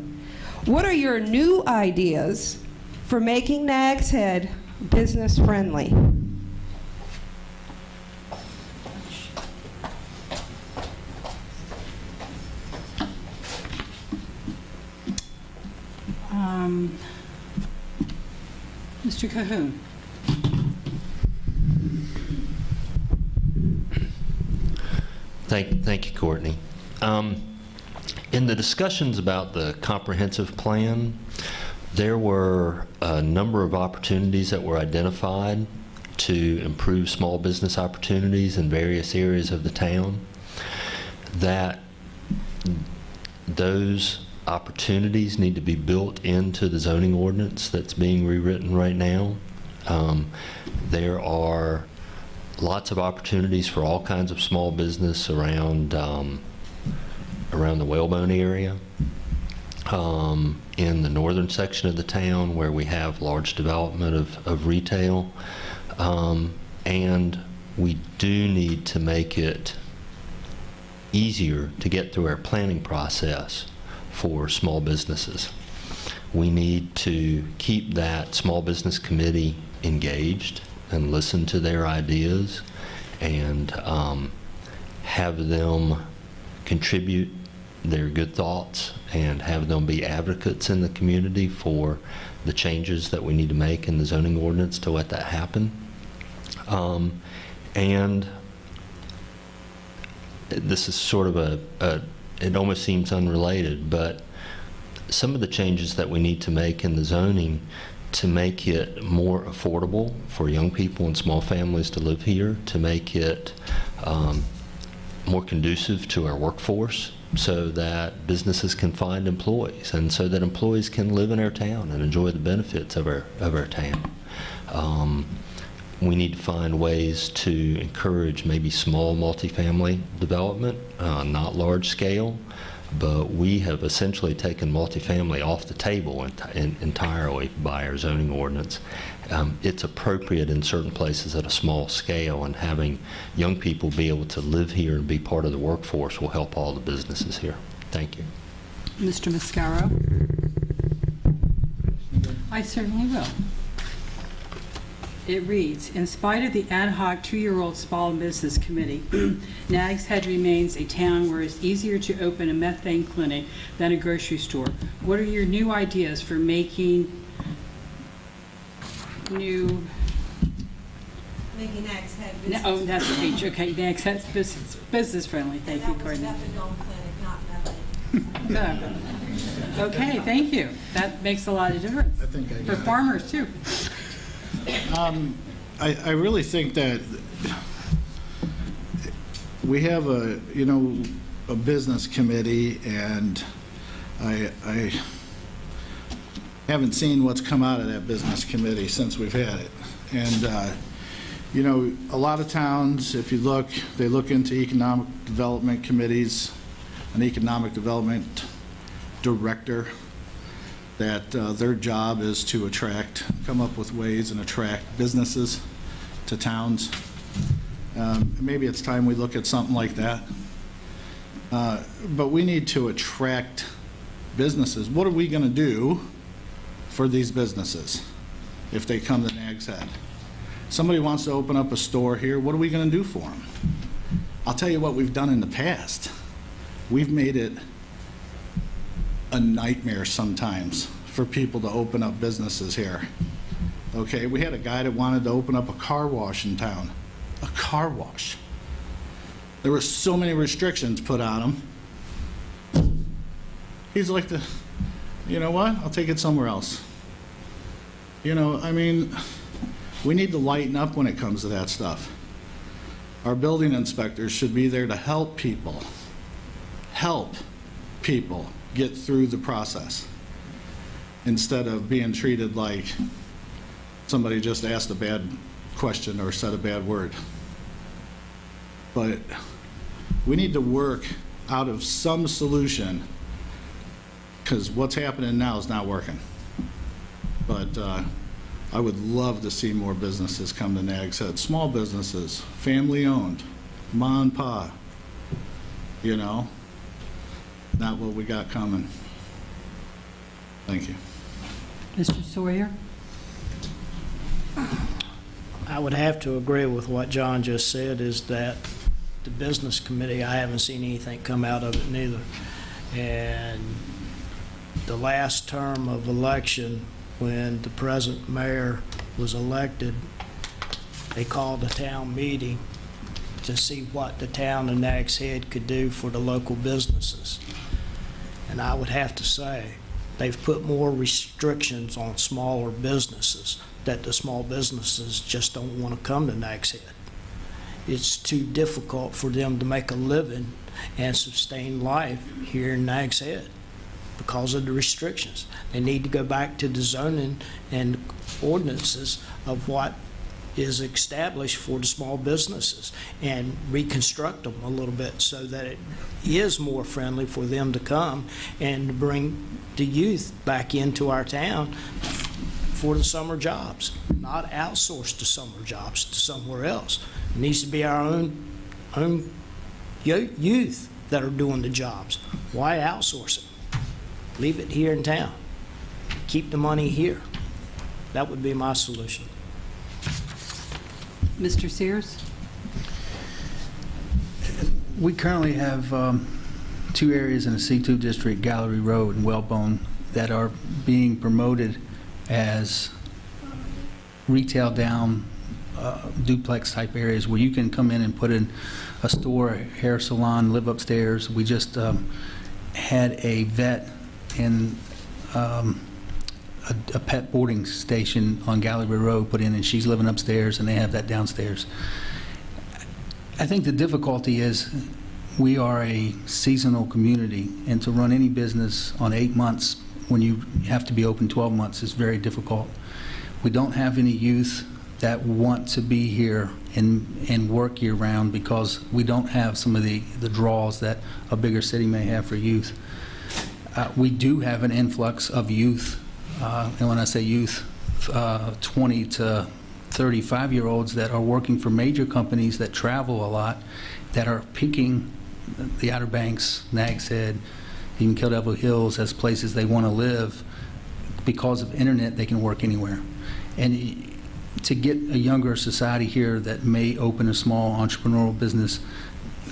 What are your new ideas for making Nags Head business friendly? Mr. Cahoon. Thank you, Courtney. In the discussions about the comprehensive plan, there were a number of opportunities that were identified to improve small business opportunities in various areas of the town. That those opportunities need to be built into the zoning ordinance that's being rewritten right now. There are lots of opportunities for all kinds of small business around around the Whalebone area, in the northern section of the town where we have large development of retail, and we do need to make it easier to get through our planning process for small businesses. We need to keep that small business committee engaged and listen to their ideas and have them contribute their good thoughts and have them be advocates in the community for the changes that we need to make in the zoning ordinance to let that happen. And this is sort of it almost seems unrelated, but some of the changes that we need to make in the zoning to make it more affordable for young people and small families to live here, to make it more conducive to our workforce so that businesses can find employees and so that employees can live in our town and enjoy the benefits of our town. We need to find ways to encourage maybe small multifamily development, not large scale, but we have essentially taken multifamily off the table entirely by our zoning ordinance. It's appropriate in certain places at a small scale, and having young people be able to live here and be part of the workforce will help all the businesses here. Thank you. Mr. Mascaro? I certainly will. It reads, in spite of the ad hoc 2-year-old small business committee, Nags Head remains a town where it's easier to open a methane clinic than a grocery store. What are your new ideas for making Making Nags Head business. Oh, that's the H. Okay, Nags Head business friendly. Thank you, Courtney. Okay, thank you. That makes a lot of difference. I think I For got it. farmers, too. I really think that we have a business committee, and I haven't seen what's come out of that business committee since we've had it. And, a lot of towns, if you look, they look into economic development committees, an economic development director, that their job is to come up with ways and attract businesses to towns. Maybe it's time we look at something like that. But we need to attract businesses. What are we going to do for these businesses if they come to Nags Head? Somebody wants to open up a store here, what are we going to do for them? I'll tell you what we've done in the past. We've made it a nightmare sometimes for people to open up businesses here. Okay, we had a guy that wanted to open up a car wash in town. A car wash. There were so many restrictions put on him. He's like, you know what? I'll take it somewhere else. We need to lighten up when it comes to that stuff. Our building inspectors should be there to help people get through the process, instead of being treated like somebody just asked a bad question or said a bad word. But we need to work out of some solution, because what's happening now is not working. But I would love to see more businesses come to Nags Head. Small businesses, family-owned, ma and pa, not what we got coming. Thank you. Mr. Sawyer? I would have to agree with what John just said, is that the business committee, I haven't seen anything come out of it neither. And the last term of election, when the present mayor was elected, they called a town meeting to see what the town of Nags Head could do for the local businesses. And I would have to say, they've put more restrictions on smaller businesses, that the small businesses just don't want to come to Nags Head. It's too difficult for them to make a living and sustain life here in Nags Head because of the restrictions. They need to go back to the zoning and ordinances of what is established for the small businesses and reconstruct them a little bit so that it is more friendly for them to come and to bring the youth back into our town for the summer jobs, not outsource the summer jobs to somewhere else. It needs to be our own youth that are doing the jobs. Why outsource it? Leave it here in town. Keep the money here. That would be my solution. Mr. Sears? We currently have 2 areas in the C2 district, Gallery Road and Wellbone, that are being promoted as retail down duplex type areas where you can come in and put in a store, a hair salon, live upstairs. We just had a vet in a pet boarding station on Gallery Road put in, and she's living upstairs, and they have that downstairs. I think the difficulty is we are a seasonal community, and to run any business on 8 months when you have to be open 12 months is very difficult. We don't have any youth that want to be here and work year-round because we don't have some of the draws that a bigger city may have for youth. We do have an influx of youth, and when I say youth, 20 to 35-year-olds that are working for major companies that travel a lot, that are picking the Outer Banks, Nags Head, even Kill Devil Hills as places they want to live. Because of internet, they can work anywhere. And to get a younger society here that may open a small entrepreneurial business,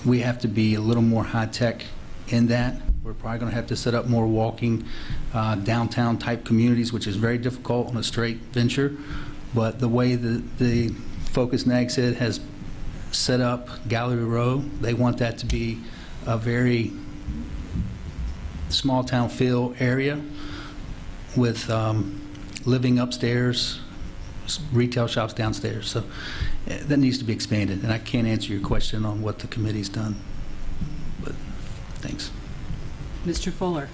we have to be a little more high-tech in that. We're probably going to have to set up more walking downtown type communities, which is very difficult on a straight venture. But the way the Focus Nags Head has set up Gallery Row, they want that to be a very small town feel area with living upstairs, retail shops downstairs. So that needs to be expanded. And I can't answer your question on what the committee's done, but thanks. Mr. Fuller.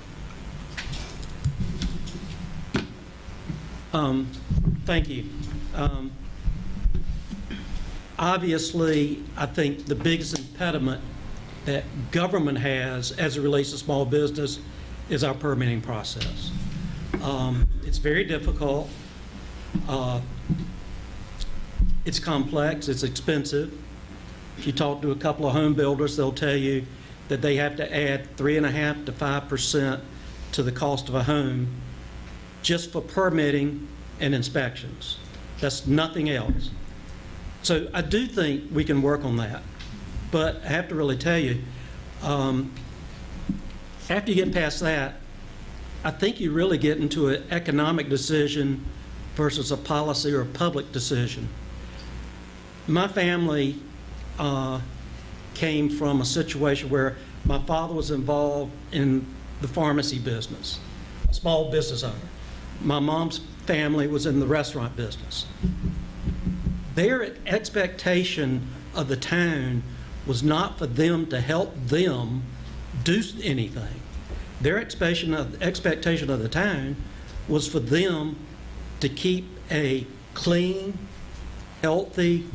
Thank you. Obviously, I think the biggest impediment that government has as it relates to small business is our permitting process. It's very difficult. It's complex. It's expensive. If you talk to a couple of home builders, they'll tell you that they have to add 3.5% to 5% to the cost of a home just for permitting and inspections. That's nothing else. So I do think we can work on that. But I have to really tell you, after you get past that, I think you really get into an economic decision versus a policy or a public decision. My family came from a situation where my father was involved in the pharmacy business, a small business owner. My mom's family was in the restaurant business. Their expectation of the town was not for them to help them do anything. Their expectation of the town was for them to keep a clean, healthy,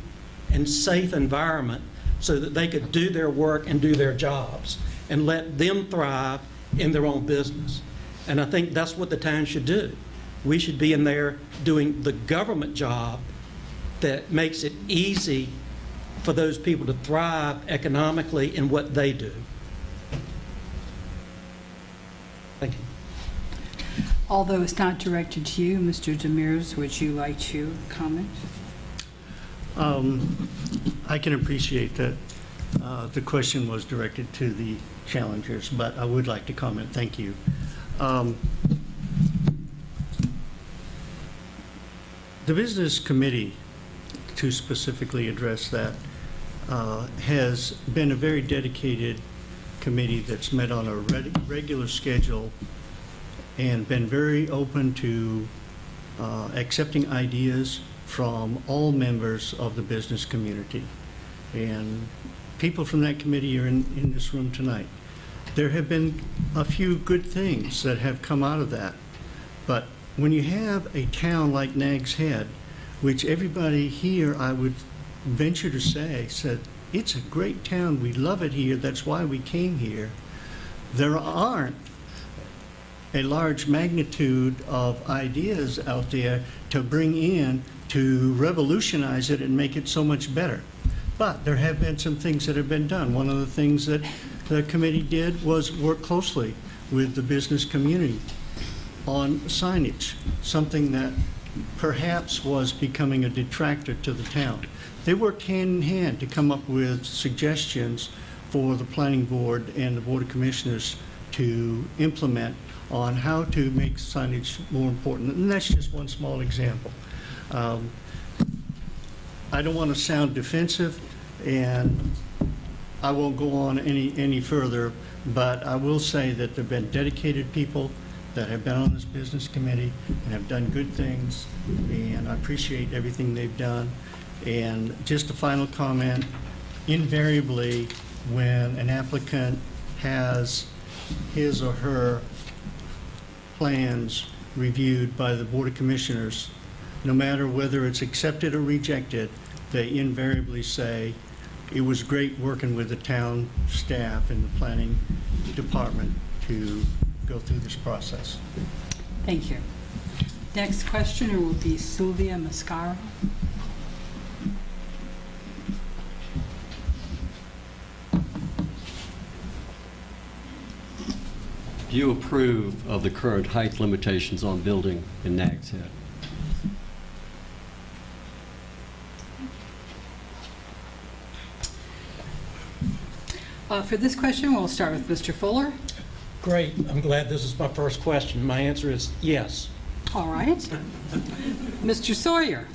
and safe environment so that they could do their work and do their jobs and let them thrive in their own business. And I think that's what the town should do. We should be in there doing the government job that makes it easy for those people to thrive economically in what they do. Thank you. Although it's not directed to you, Mr. Demers, would you like to comment? I can appreciate that the question was directed to the challengers, but I would like to comment. Thank you. The business committee, to specifically address that, has been a very dedicated committee that's met on a regular schedule and been very open to accepting ideas from all members of the business community. And people from that committee are in this room tonight. There have been a few good things that have come out of that. But when you have a town like Nags Head, which everybody here, I would venture to say, said, it's a great town, we love it here, that's why we came here. There aren't a large magnitude of ideas out there to bring in to revolutionize it and make it so much better. But there have been some things that have been done. One of the things that the committee did was work closely with the business community on signage, something that perhaps was becoming a detractor to the town. They worked hand in hand to come up with suggestions for the planning board and the board of commissioners to implement on how to make signage more important. And that's just one small example. I don't want to sound defensive, and I won't go on any further, but I will say that there have been dedicated people that have been on this business committee and have done good things, and I appreciate everything they've done. And just a final comment, invariably, when an applicant has his or her plans reviewed by the Board of Commissioners, no matter whether it's accepted or rejected, they invariably say, it was great working with the town staff and the planning department to go through this process. Thank you. Next questioner will be Sylvia Mascaro. Do you approve of the current height limitations on building in Nags Head? For this question, we'll start with Mr. Fuller. Great. I'm glad this is my first question. My answer is yes. All right. Mr. Sawyer.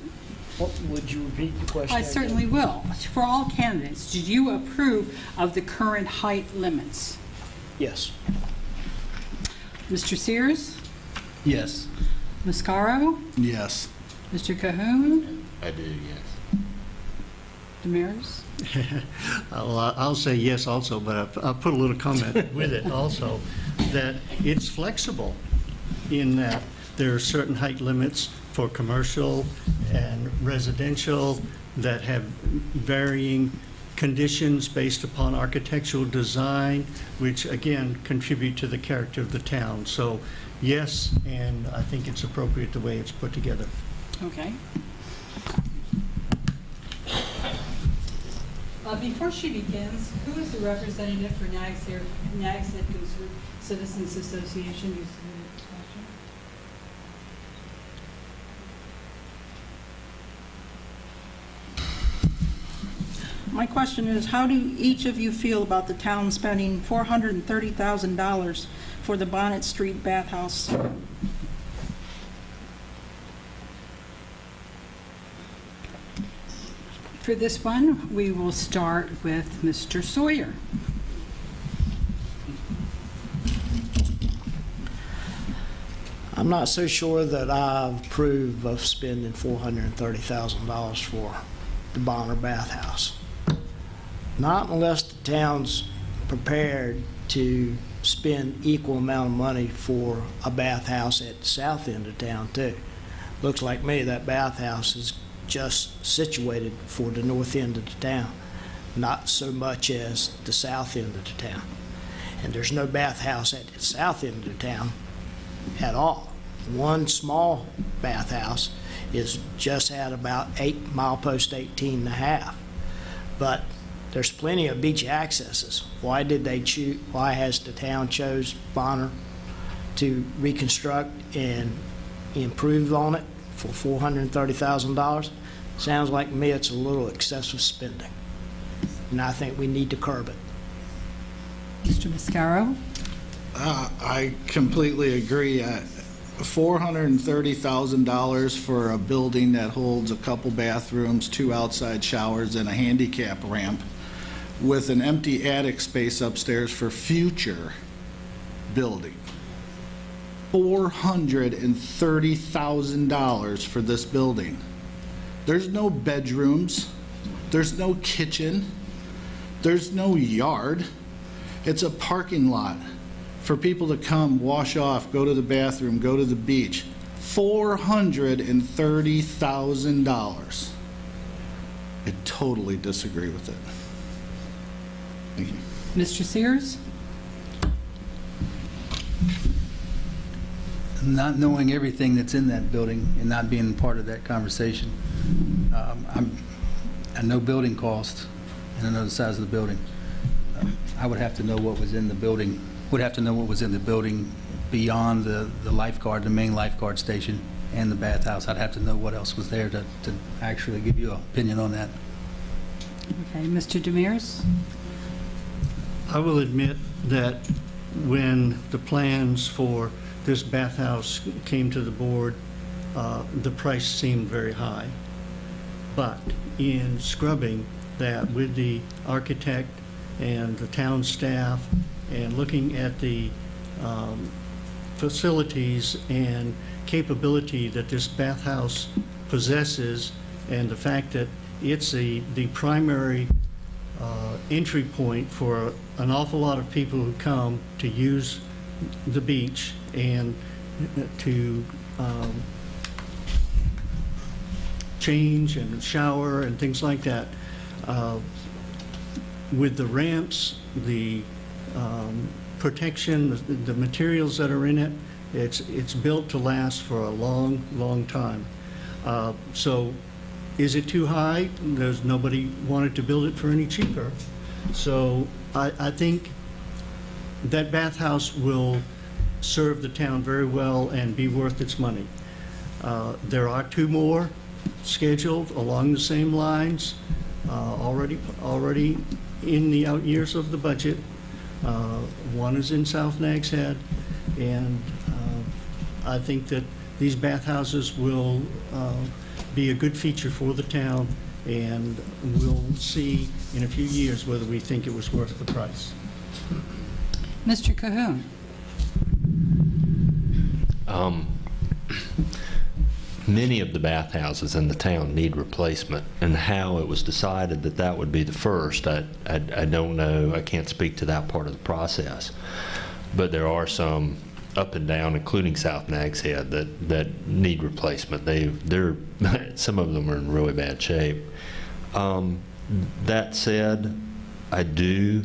Would you repeat the question? I certainly will. For all candidates, do you approve of the current height limits? Yes. Mr. Sears? Yes. Mascaro? Yes. Mr. Cahoon? I do, yes. Demers? I'll say yes also, but I'll put a little comment with it also, that it's flexible in that there are certain height limits for commercial and residential that have varying conditions based upon architectural design, which again contribute to the character of the town. So yes, and I think it's appropriate the way it's put together. Okay. Before she begins, who is the representative for Nags Head Citizens Association? You submitted this question. My question is, how do each of you feel about the town spending $430,000 for the Bonnet Street bathhouse? For this one, we will start with Mr. Sawyer. I'm not so sure that I approve of spending $430,000 for the Bonner bathhouse. Not unless the town's prepared to spend equal amount of money for a bathhouse at the south end of town too. Looks like me that bathhouse is just situated for the north end of the town, not so much as the south end of the town. And there's no bathhouse at the south end of the town at all. One small bathhouse is just at about 8 milepost 18 and a half. But there's plenty of beach accesses. Why did they choose, why has the town chose Bonner to reconstruct and improve on it for $430,000? Sounds like to me it's a little excessive spending. And I think we need to curb it. Mr. Mascaro? I completely agree. $430,000 for a building that holds a couple bathrooms, 2 outside showers, and a handicap ramp with an empty attic space upstairs for future building. $430,000 for this building. There's no bedrooms, there's no kitchen, there's no yard. It's a parking lot for people to come, wash off, go to the bathroom, go to the beach. $430,000. I totally disagree with it. Thank you. Mr. Sears? Not knowing everything that's in that building and not being part of that conversation, I know building costs, and I know the size of the building. I would have to know what was in the building, beyond the lifeguard, the main lifeguard station, and the bathhouse. I'd have to know what else was there to actually give you an opinion on that. Okay, Mr. Demers? I will admit that when the plans for this bathhouse came to the board, the price seemed very high. But in scrubbing that with the architect and the town staff and looking at the facilities and capability that this bathhouse possesses, and the fact that it's the primary entry point for an awful lot of people who come to use the beach and to change and shower and things like that. With the ramps, the protection, the materials that are in it, it's built to last for a long, long time. So is it too high? There's nobody wanted to build it for any cheaper. So I think that bathhouse will serve the town very well and be worth its money. There are 2 more scheduled along the same lines, already in the out years of the budget. One is in South Nags Head, and I think that these bathhouses will be a good feature for the town, and we'll see in a few years whether we think it was worth the price. Mr. Cahoon. Many of the bathhouses in the town need replacement, and how it was decided that that would be the first, I don't know. I can't speak to that part of the process. But there are some up and down, including South Nags Head, that need replacement. They're some of them are in really bad shape. That said, I do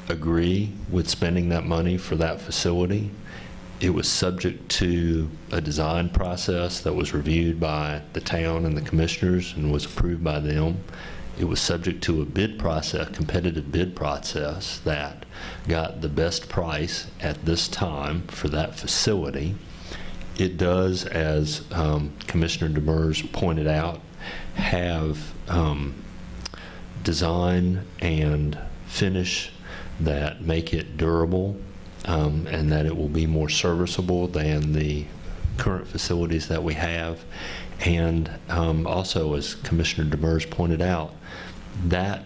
agree with spending that money for that facility. It was subject to a design process that was reviewed by the town and the commissioners and was approved by them. It was subject to a bid process, competitive bid process that got the best price at this time for that facility. It does, as Commissioner DeMers pointed out, have design and finish that make it durable, and that it will be more serviceable than the current facilities that we have. And also, as Commissioner DeMers pointed out, that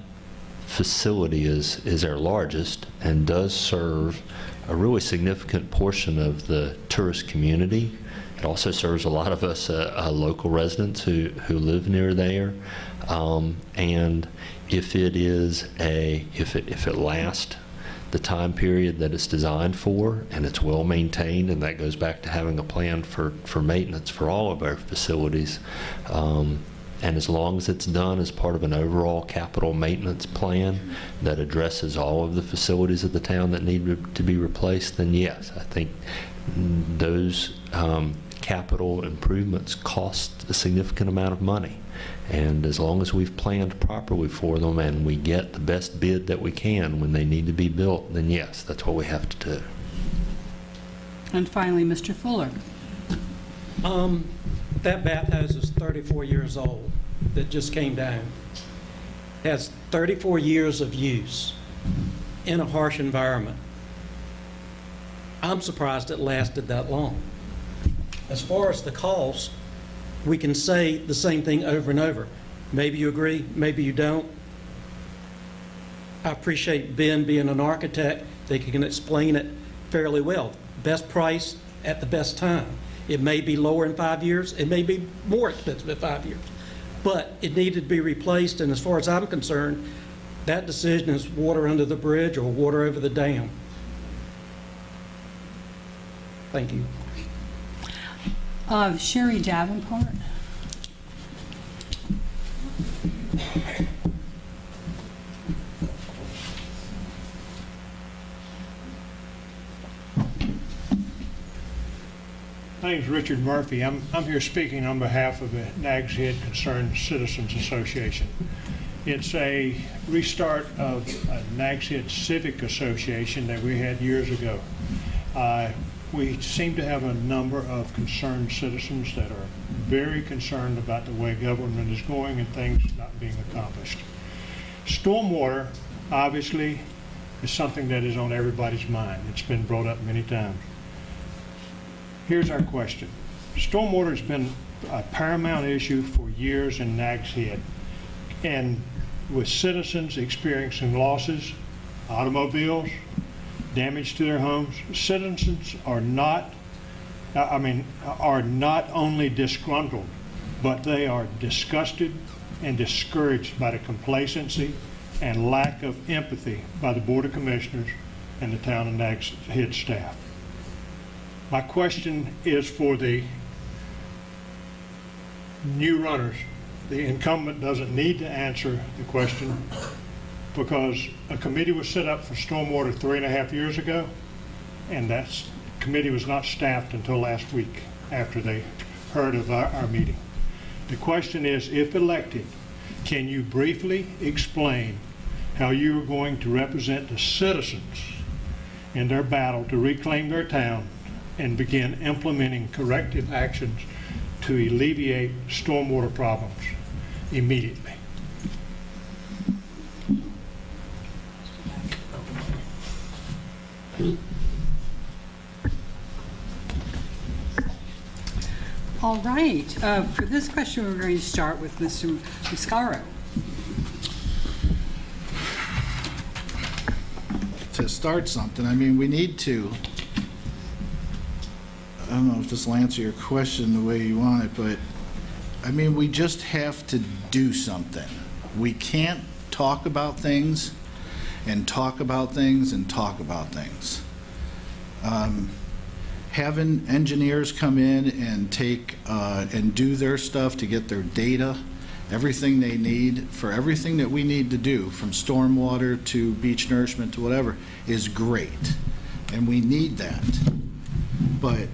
facility is our largest and does serve a really significant portion of the tourist community. It also serves a lot of us local residents who live near there. And if it lasts the time period that it's designed for, and it's well maintained, and that goes back to having a plan for maintenance for all of our facilities. And as long as it's done as part of an overall capital maintenance plan that addresses all of the facilities of the town that need to be replaced, then yes, I think those capital improvements cost a significant amount of money. And as long as we've planned properly for them and we get the best bid that we can when they need to be built, then yes, that's what we have to do. And finally, Mr. Fuller. That bathhouse is 34 years old that just came down. Has 34 years of use in a harsh environment. I'm surprised it lasted that long. As far as the cost, we can say the same thing over and over. Maybe you agree, maybe you don't. I appreciate Ben being an architect. They can explain it fairly well. Best price at the best time. It may be lower in 5 years. It may be more expensive in 5 years. But it needed to be replaced, and as far as I'm concerned, that decision is water under the bridge or water over the dam. Thank you. Sherry Davenport. My name's Richard Murphy. I'm here speaking on behalf of the Nags Head Concerned Citizens Association. It's a restart of a Nags Head Civic Association that we had years ago. We seem to have a number of concerned citizens that are very concerned about the way government is going and things not being accomplished. Stormwater, obviously, is something that is on everybody's mind. It's been brought up many times. Here's our question. Stormwater has been a paramount issue for years in Nags Head, and with citizens experiencing losses, automobiles, damage to their homes, citizens are not only disgruntled, but they are disgusted and discouraged by the complacency and lack of empathy by the Board of Commissioners and the town of Nags Head staff. My question is for the new runners. The incumbent doesn't need to answer the question because a committee was set up for stormwater 3.5 years ago, and that committee was not staffed until last week after they heard of our meeting. The question is, if elected, can you briefly explain how you are going to represent the citizens in their battle to reclaim their town and begin implementing corrective actions to alleviate stormwater problems immediately? All right. For this question, we're going to start with Mr. Muscaro. To start something, I mean, we need to, I don't know if this will answer your question the way you want it, but, I mean, we just have to do something. We can't talk about things and talk about things and talk about things. Having engineers come in and take and do their stuff to get their data, everything they need for everything that we need to do, from stormwater to beach nourishment to whatever, is great. And we need that. But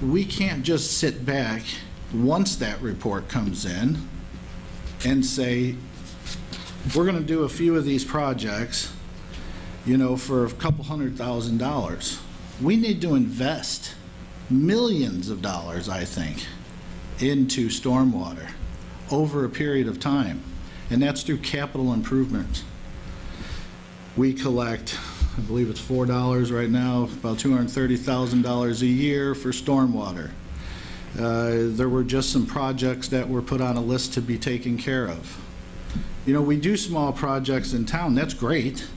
we can't just sit back once that report comes in and say, we're going to do a few of these projects, you know, for a couple $100,000. We need to invest millions of dollars, I think, into stormwater over a period of time, and that's through capital improvements. We collect, I believe it's $4 right now, about $230,000 a year for stormwater. There were just some projects that were put on a list to be taken care of. You know, we do small projects in town, that's great.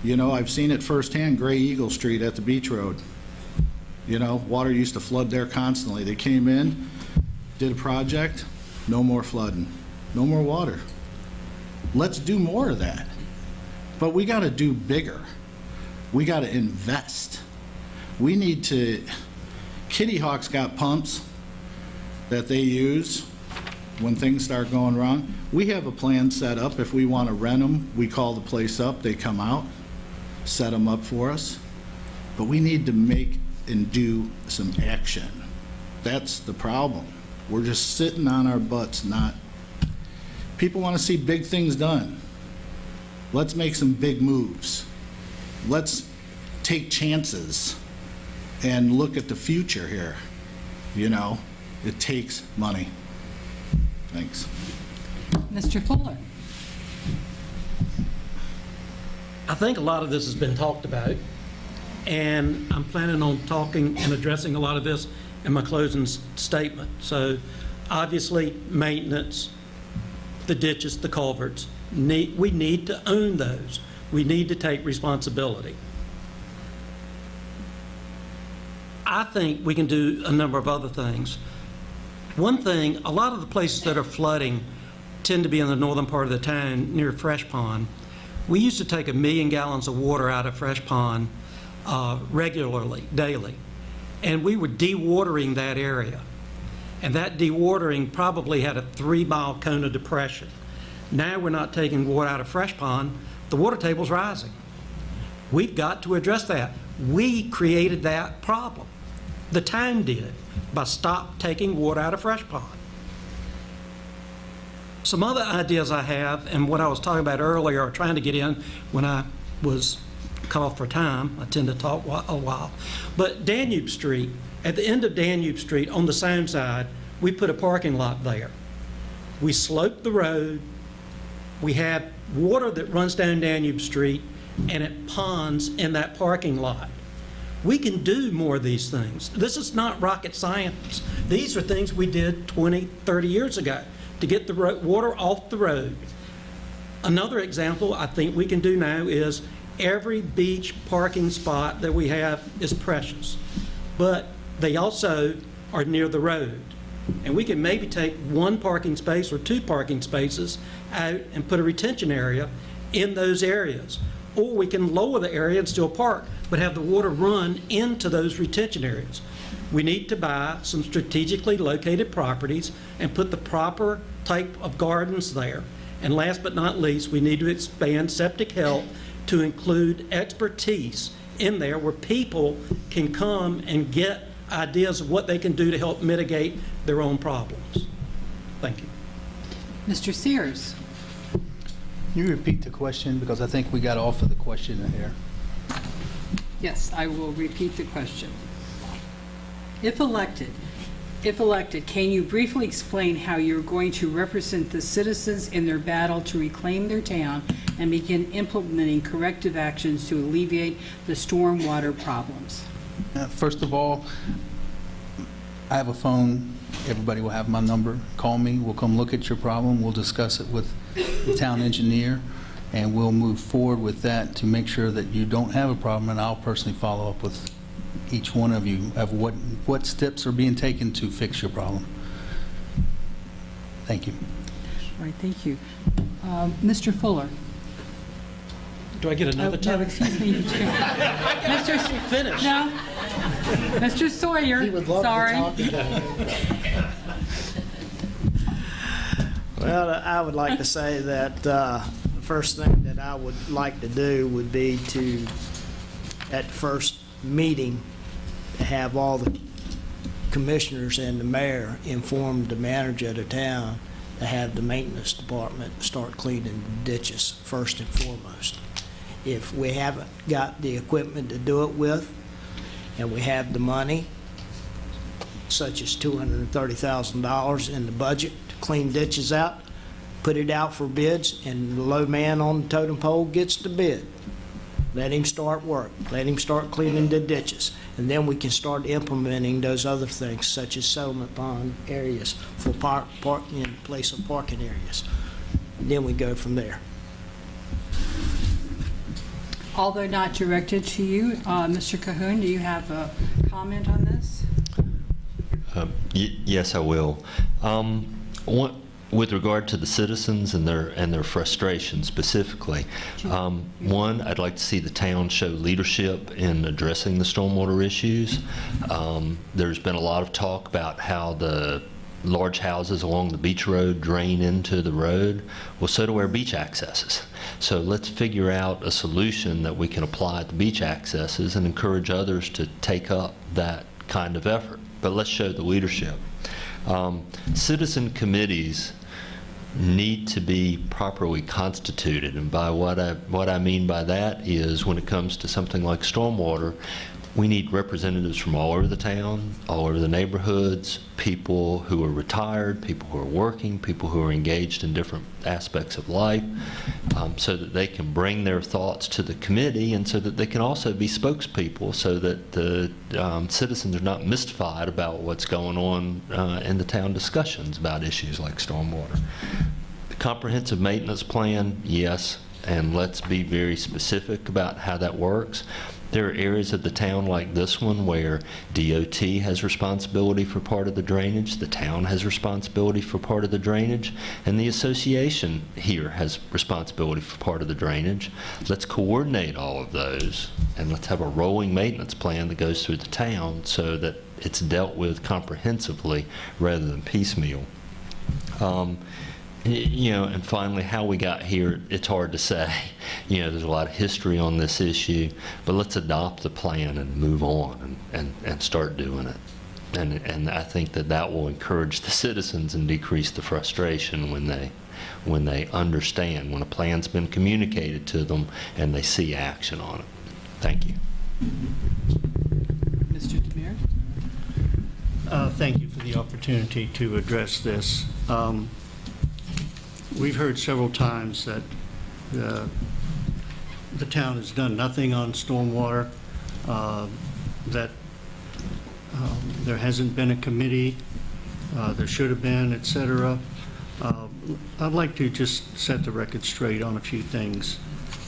You know, I've seen it firsthand, Gray Eagle Street at the Beach Road. You know, water used to flood there constantly. They came in, did a project, no more flooding, no more water. Let's do more of that. But we got to do bigger. We got to invest. We need to, Kitty Hawk's got pumps that they use when things start going wrong. We have a plan set up. If we want to rent them, we call the place up, they come out, set them up for us. But we need to make and do some action. That's the problem. We're just sitting on our butts, not. People want to see big things done. Let's make some big moves. Let's take chances and look at the future here. You know, it takes money. Thanks. Mr. Fuller. I think a lot of this has been talked about, and I'm planning on talking and addressing a lot of this in my closing statement. So obviously, maintenance, the ditches, the culverts, we need to own those. We need to take responsibility. I think we can do a number of other things. One thing, a lot of the places that are flooding tend to be in the northern part of the town near Fresh Pond. We used to take 1 million gallons of water out of Fresh Pond regularly, daily, and we were dewatering that area. And that dewatering probably had a 3-mile cone of depression. Now we're not taking water out of Fresh Pond, the water table's rising. We've got to address that. We created that problem. The town did, by stop taking water out of Fresh Pond. Some other ideas I have, and what I was talking about earlier, or trying to get in when I was cut off for time. I tend to talk a while. But Danube Street, at the end of Danube Street, on the sound side, we put a parking lot there. We sloped the road. We have water that runs down Danube Street, and it ponds in that parking lot. We can do more of these things. This is not rocket science. These are things we did 20, 30 years ago to get the water off the road. Another example I think we can do now is every beach parking spot that we have is precious, but they also are near the road. And we can maybe take 1 parking space or 2 parking spaces out and put a retention area in those areas. Or we can lower the area and still park, but have the water run into those retention areas. We need to buy some strategically located properties and put the proper type of gardens there. And last but not least, we need to expand septic health to include expertise in there where people can come and get ideas of what they can do to help mitigate their own problems. Thank you. Mr. Sears? Can you repeat the question, because I think we got off of the question here. Yes, I will repeat the question. If elected, can you briefly explain how you're going to represent the citizens in their battle to reclaim their town and begin implementing corrective actions to alleviate the stormwater problems? First of all, I have a phone. Everybody will have my number. Call me. We'll come look at your problem. We'll discuss it with the town engineer, and we'll move forward with that to make sure that you don't have a problem, and I'll personally follow up with each one of you of what steps are being taken to fix your problem. Thank you. All right, thank you. Mr. Fuller? Do I get another No, time? excuse me, you do. Mr. Finish. No. Mr. Sawyer, He would love sorry. to talk. Well, I would like to say that the first thing that I would like to do would be to, at the first meeting, have all the commissioners and the mayor inform the manager of the town to have the maintenance department start cleaning the ditches first and foremost. If we haven't got the equipment to do it with, and we have the money, such as $230,000 in the budget to clean ditches out, put it out for bids, and the low man on the totem pole gets the bid. Let him start work. Let him start cleaning the ditches. And then we can start implementing those other things, such as settlement pond areas for parking in place of parking areas. And then we go from there. Although not directed to you, Mr. Cahoon, do you have a comment on this? Yes, I will. With regard to the citizens and their frustration specifically, one, I'd like to see the town show leadership in addressing the stormwater issues. There's been a lot of talk about how the large houses along the beach road drain into the road. Well, so do our beach accesses. So let's figure out a solution that we can apply at the beach accesses and encourage others to take up that kind of effort. But let's show the leadership. Citizen committees need to be properly constituted, and by what I mean by that is when it comes to something like stormwater, we need representatives from all over the town, all over the neighborhoods, people who are retired, people who are working, people who are engaged in different aspects of life, so that they can bring their thoughts to the committee and so that they can also be spokespeople so that the citizens are not mystified about what's going on in the town discussions about issues like stormwater. The comprehensive maintenance plan, yes, and let's be very specific about how that works. There are areas of the town like this one where DOT has responsibility for part of the drainage, the town has responsibility for part of the drainage, and the association here has responsibility for part of the drainage. Let's coordinate all of those, and let's have a rolling maintenance plan that goes through the town so that it's dealt with comprehensively rather than piecemeal. You know, and finally, how we got here, it's hard to say. You know, there's a lot of history on this issue, but let's adopt the plan and move on and start doing it. And I think that will encourage the citizens and decrease the frustration when they understand, when a plan's been communicated to them and they see action on it. Thank you. Mr. DeMere? Thank you for the opportunity to address this. We've heard several times that the town has done nothing on stormwater, that there hasn't been a committee, there should have been, et cetera. I'd like to just set the record straight on a few things.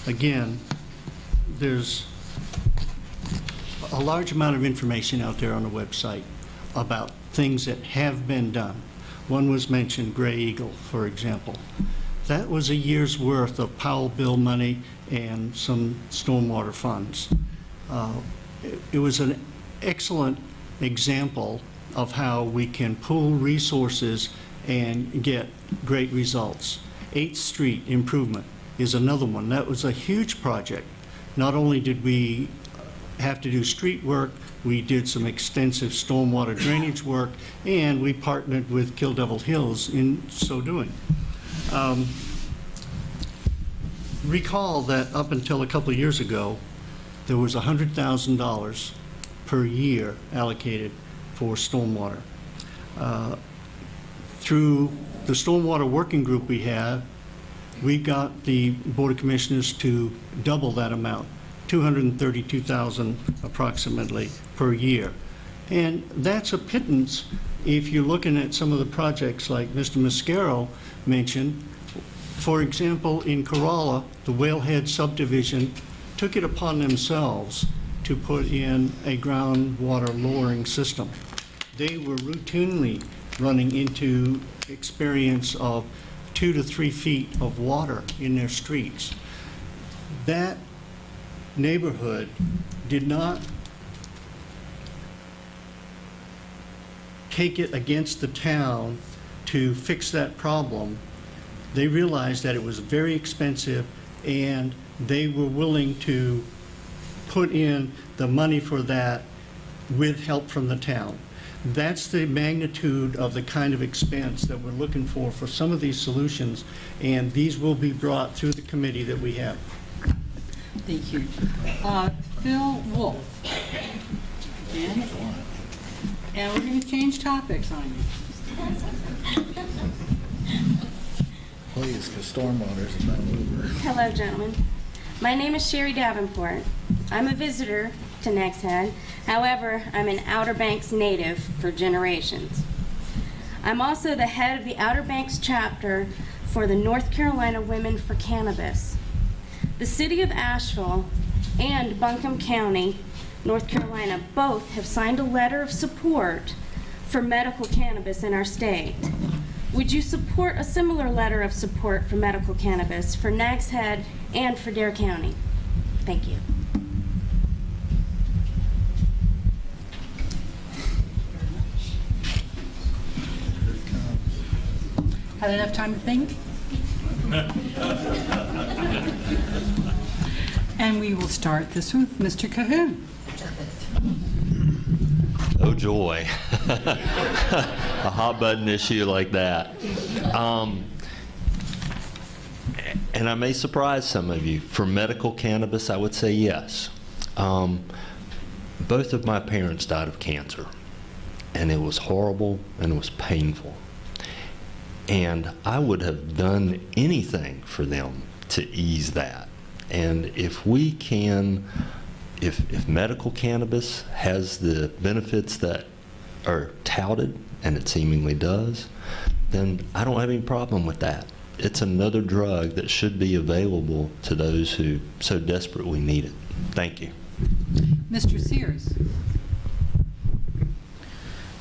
Again, there's a large amount of information out there on the website about things that have been done. One was mentioned, Gray Eagle, for example. That was a year's worth of Powell bill money and some stormwater funds. It was an excellent example of how we can pool resources and get great results. 8th Street improvement is another one. That was a huge project. Not only did we have to do street work, we did some extensive stormwater drainage work, and we partnered with Kill Devil Hills in so doing. Recall that up until a couple of years ago, there was $100,000 per year allocated for stormwater. Through the stormwater working group we have, we got the Board of Commissioners to double that amount, $232,000 approximately per year. And that's a pittance if you're looking at some of the projects like Mr. Mascaro mentioned. For example, in Corolla, the Whalehead subdivision took it upon themselves to put in a groundwater lowering system. They were routinely running into experience of 2 to 3 feet of water in their streets. That neighborhood did not take it against the town to fix that problem. They realized that it was very expensive, and they were willing to put in the money for that with help from the town. That's the magnitude of the kind of expense that we're looking for some of these solutions, and these will be brought through the committee that we have. Thank you. Phil Wolf. Again. And we're going to change topics on you. Please, because stormwater's about over. Hello, gentlemen. My name is Sherry Davenport. I'm a visitor to Nags Head. However, I'm an Outer Banks native for generations. I'm also the head of the Outer Banks chapter for the North Carolina Women for Cannabis. The city of Asheville and Buncombe County, North Carolina, both have signed a letter of support for medical cannabis in our state. Would you support a similar letter of support for medical cannabis for Nags Head and for Dare County? Thank you. Had enough time to think? And we will start this with Mr. Cahoon. Oh, joy. A hot button issue like that. And I may surprise some of you. For medical cannabis, I would say yes. Both of my parents died of cancer, and it was horrible and it was painful. And I would have done anything for them to ease that. And if we can, if medical cannabis has the benefits that are touted, and it seemingly does, then I don't have any problem with that. It's another drug that should be available to those who so desperately need it. Thank you. Mr. Sears.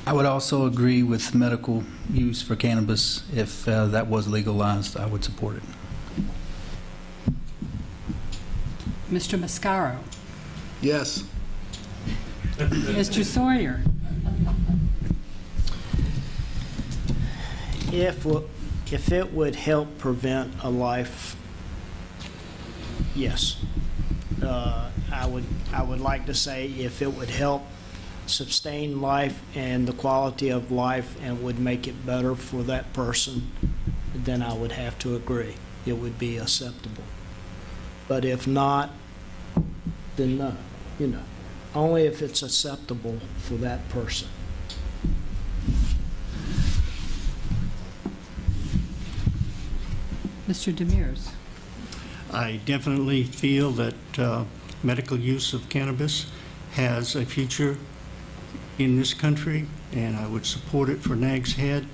I would also agree with medical use for cannabis. If that was legalized, I would support it. Mr. Mascaro. Yes. Mr. Sawyer. If it would help prevent a life, yes. I would like to say if it would help sustain life and the quality of life and would make it better for that person, then I would have to agree. It would be acceptable. But if not, then no, only if it's acceptable for that person. Mr. Demers. I definitely feel that medical use of cannabis has a future in this country, and I would support it for Nags Head.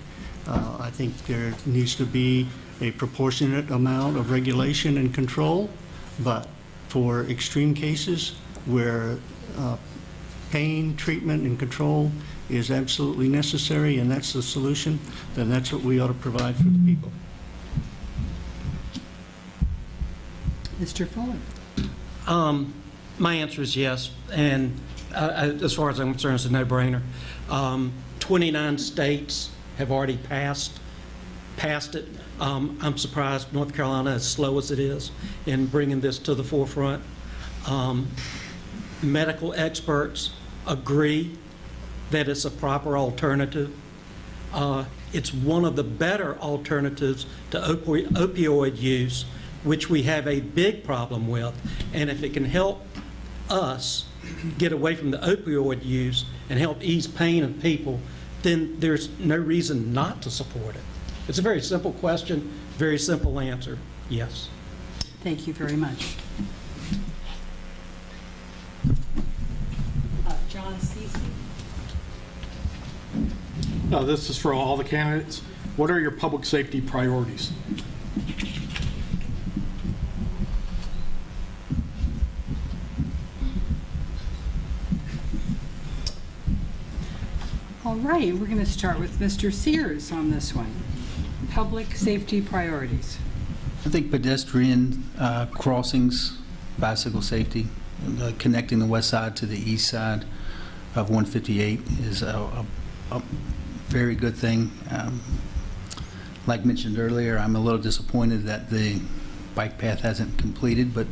I think there needs to be a proportionate amount of regulation and control, but for extreme cases where pain, treatment, and control is absolutely necessary, and that's the solution, then that's what we ought to provide for the people. Mr. Fuller. My answer is yes, and As far as I'm concerned, it's a no-brainer. 29 states have already passed it. I'm surprised North Carolina, as slow as it is, in bringing this to the forefront. Medical experts agree that it's a proper alternative. It's one of the better alternatives to opioid use, which we have a big problem with. And if it can help us get away from the opioid use and help ease pain of people, then there's no reason not to support it. It's a very simple question, very simple answer, yes. Thank you very much. John Cece. Now, this is for all the candidates. What are your public safety priorities? All right, we're going to start with Mr. Sears on this one. Public safety priorities. I think pedestrian crossings, bicycle safety, connecting the west side to the east side of 158 is a very good thing. Like mentioned earlier, I'm a little disappointed that the bike path hasn't completed, but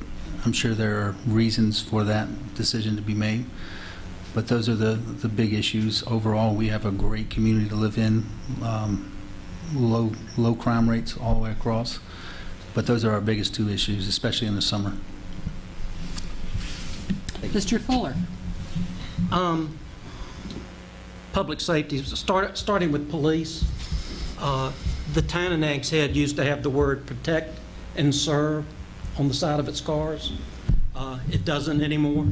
I'm sure there are reasons for that decision to be made. But those are the big issues. Overall, we have a great community to live in, low crime rates all the way across. But those are our biggest two issues, especially in the summer. Mr. Fuller. Public safety, starting with police. The town of Nags Head used to have the word protect and serve on the side of its cars. It doesn't anymore.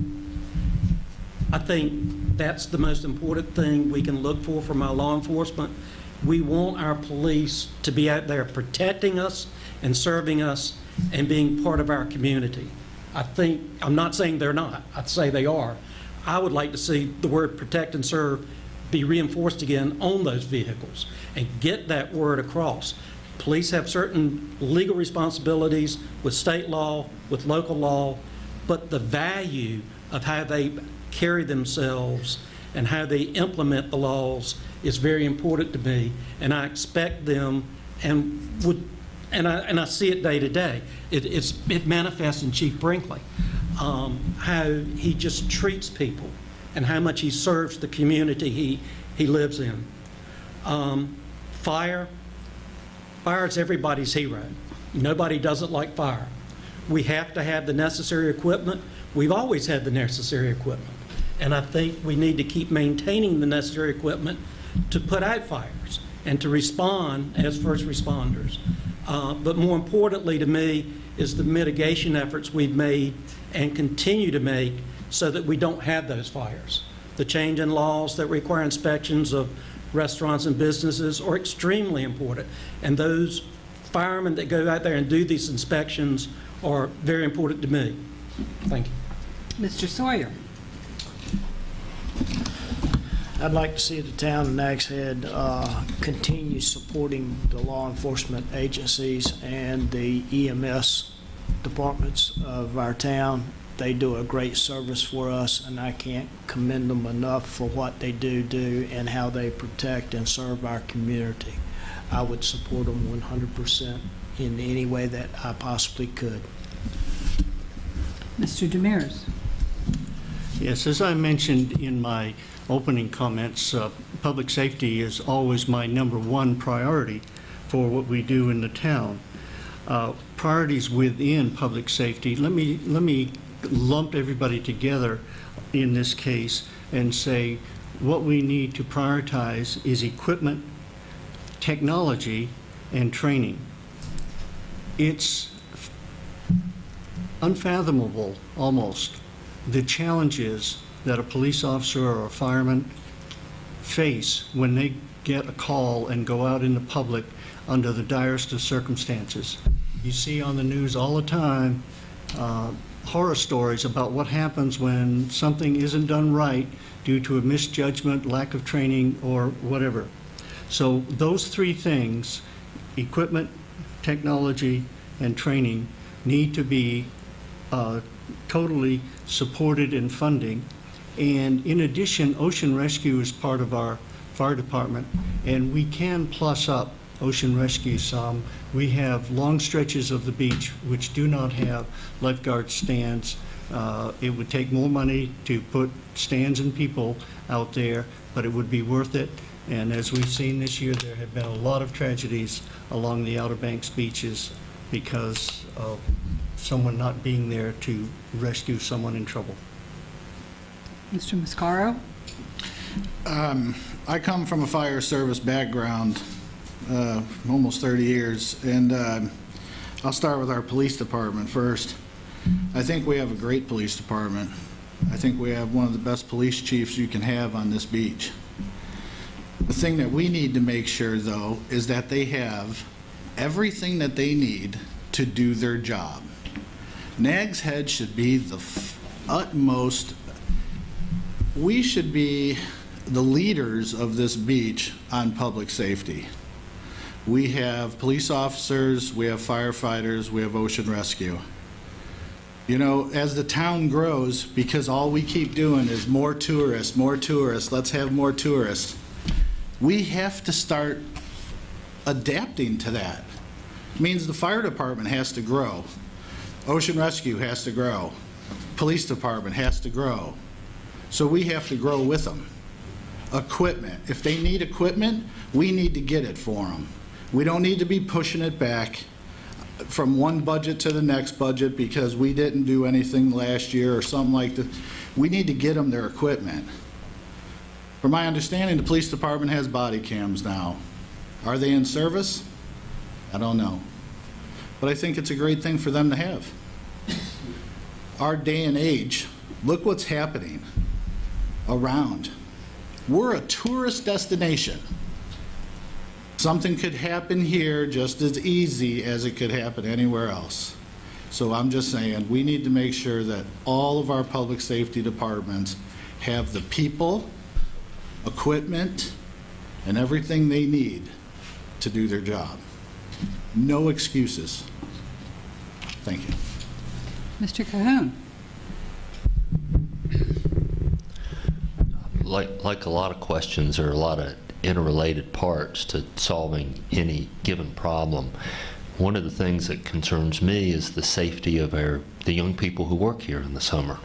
I think that's the most important thing we can look for from our law enforcement. We want our police to be out there protecting us and serving us and being part of our community. I'm not saying they're not, I'd say they are. I would like to see the word protect and serve be reinforced again on those vehicles and get that word across. Police have certain legal responsibilities with state law, with local law, but the value of how they carry themselves and how they implement the laws is very important to me, and I expect them and I see it day to day. It manifests in Chief Brinkley, how he just treats people and how much he serves the community he lives in. Fire is everybody's hero. Nobody doesn't like fire. We have to have the necessary equipment. We've always had the necessary equipment. And I think we need to keep maintaining the necessary equipment to put out fires and to respond as first responders. But more importantly to me is the mitigation efforts we've made and continue to make so that we don't have those fires. The change in laws that require inspections of restaurants and businesses are extremely important. And those firemen that go out there and do these inspections are very important to me. Thank you. Mr. Sawyer. I'd like to see the town of Nags Head continue supporting the law enforcement agencies and the EMS departments of our town. They do a great service for us, and I can't commend them enough for what they do and how they protect and serve our community. I would support them 100% in any way that I possibly could. Mr. Demers. Yes, as I mentioned in my opening comments, public safety is always my #1 priority for what we do in the town. Priorities within public safety, let me lump everybody together in this case and say what we need to prioritize is equipment, technology, and training. It's unfathomable, almost, the challenges that a police officer or a fireman face when they get a call and go out in the public under the direst of circumstances. You see on the news all the time horror stories about what happens when something isn't done right due to a misjudgment, lack of training, or whatever. So those three things, equipment, technology, and training, need to be totally supported in funding. And in addition, Ocean Rescue is part of our fire department, and we can plus up Ocean Rescue some. We have long stretches of the beach which do not have lifeguard stands. It would take more money to put stands and people out there, but it would be worth it. And as we've seen this year, there have been a lot of tragedies along the Outer Banks beaches because of someone not being there to rescue someone in trouble. Mr. Mascaro? I come from a fire service background, almost 30 years, and I'll start with our police department first. I think we have a great police department. I think we have one of the best police chiefs you can have on this beach. The thing that we need to make sure, though, is that they have everything that they need to do their job. Nags Head should be the utmost, we should be the leaders of this beach on public safety. We have police officers, we have firefighters, we have ocean rescue. You know, as the town grows, because all we keep doing is more tourists, let's have more tourists, we have to start adapting to that. It means the fire department has to grow. Ocean rescue has to grow. Police department has to grow. So we have to grow with them. Equipment. If they need equipment, we need to get it for them. We don't need to be pushing it back from one budget to the next budget because we didn't do anything last year or something like that. We need to get them their equipment. From my understanding, the police department has body cams now. Are they in service? I don't know. But I think it's a great thing for them to have. Our day and age, look what's happening around. We're a tourist destination. Something could happen here just as easy as it could happen anywhere else. So I'm just saying, we need to make sure that all of our public safety departments have the people, equipment, and everything they need to do their job. No excuses. Thank you. Mr. Cahoon? Like a lot of questions, there are a lot of interrelated parts to solving any given problem. One of the things that concerns me is the safety of the young people who work here in the summer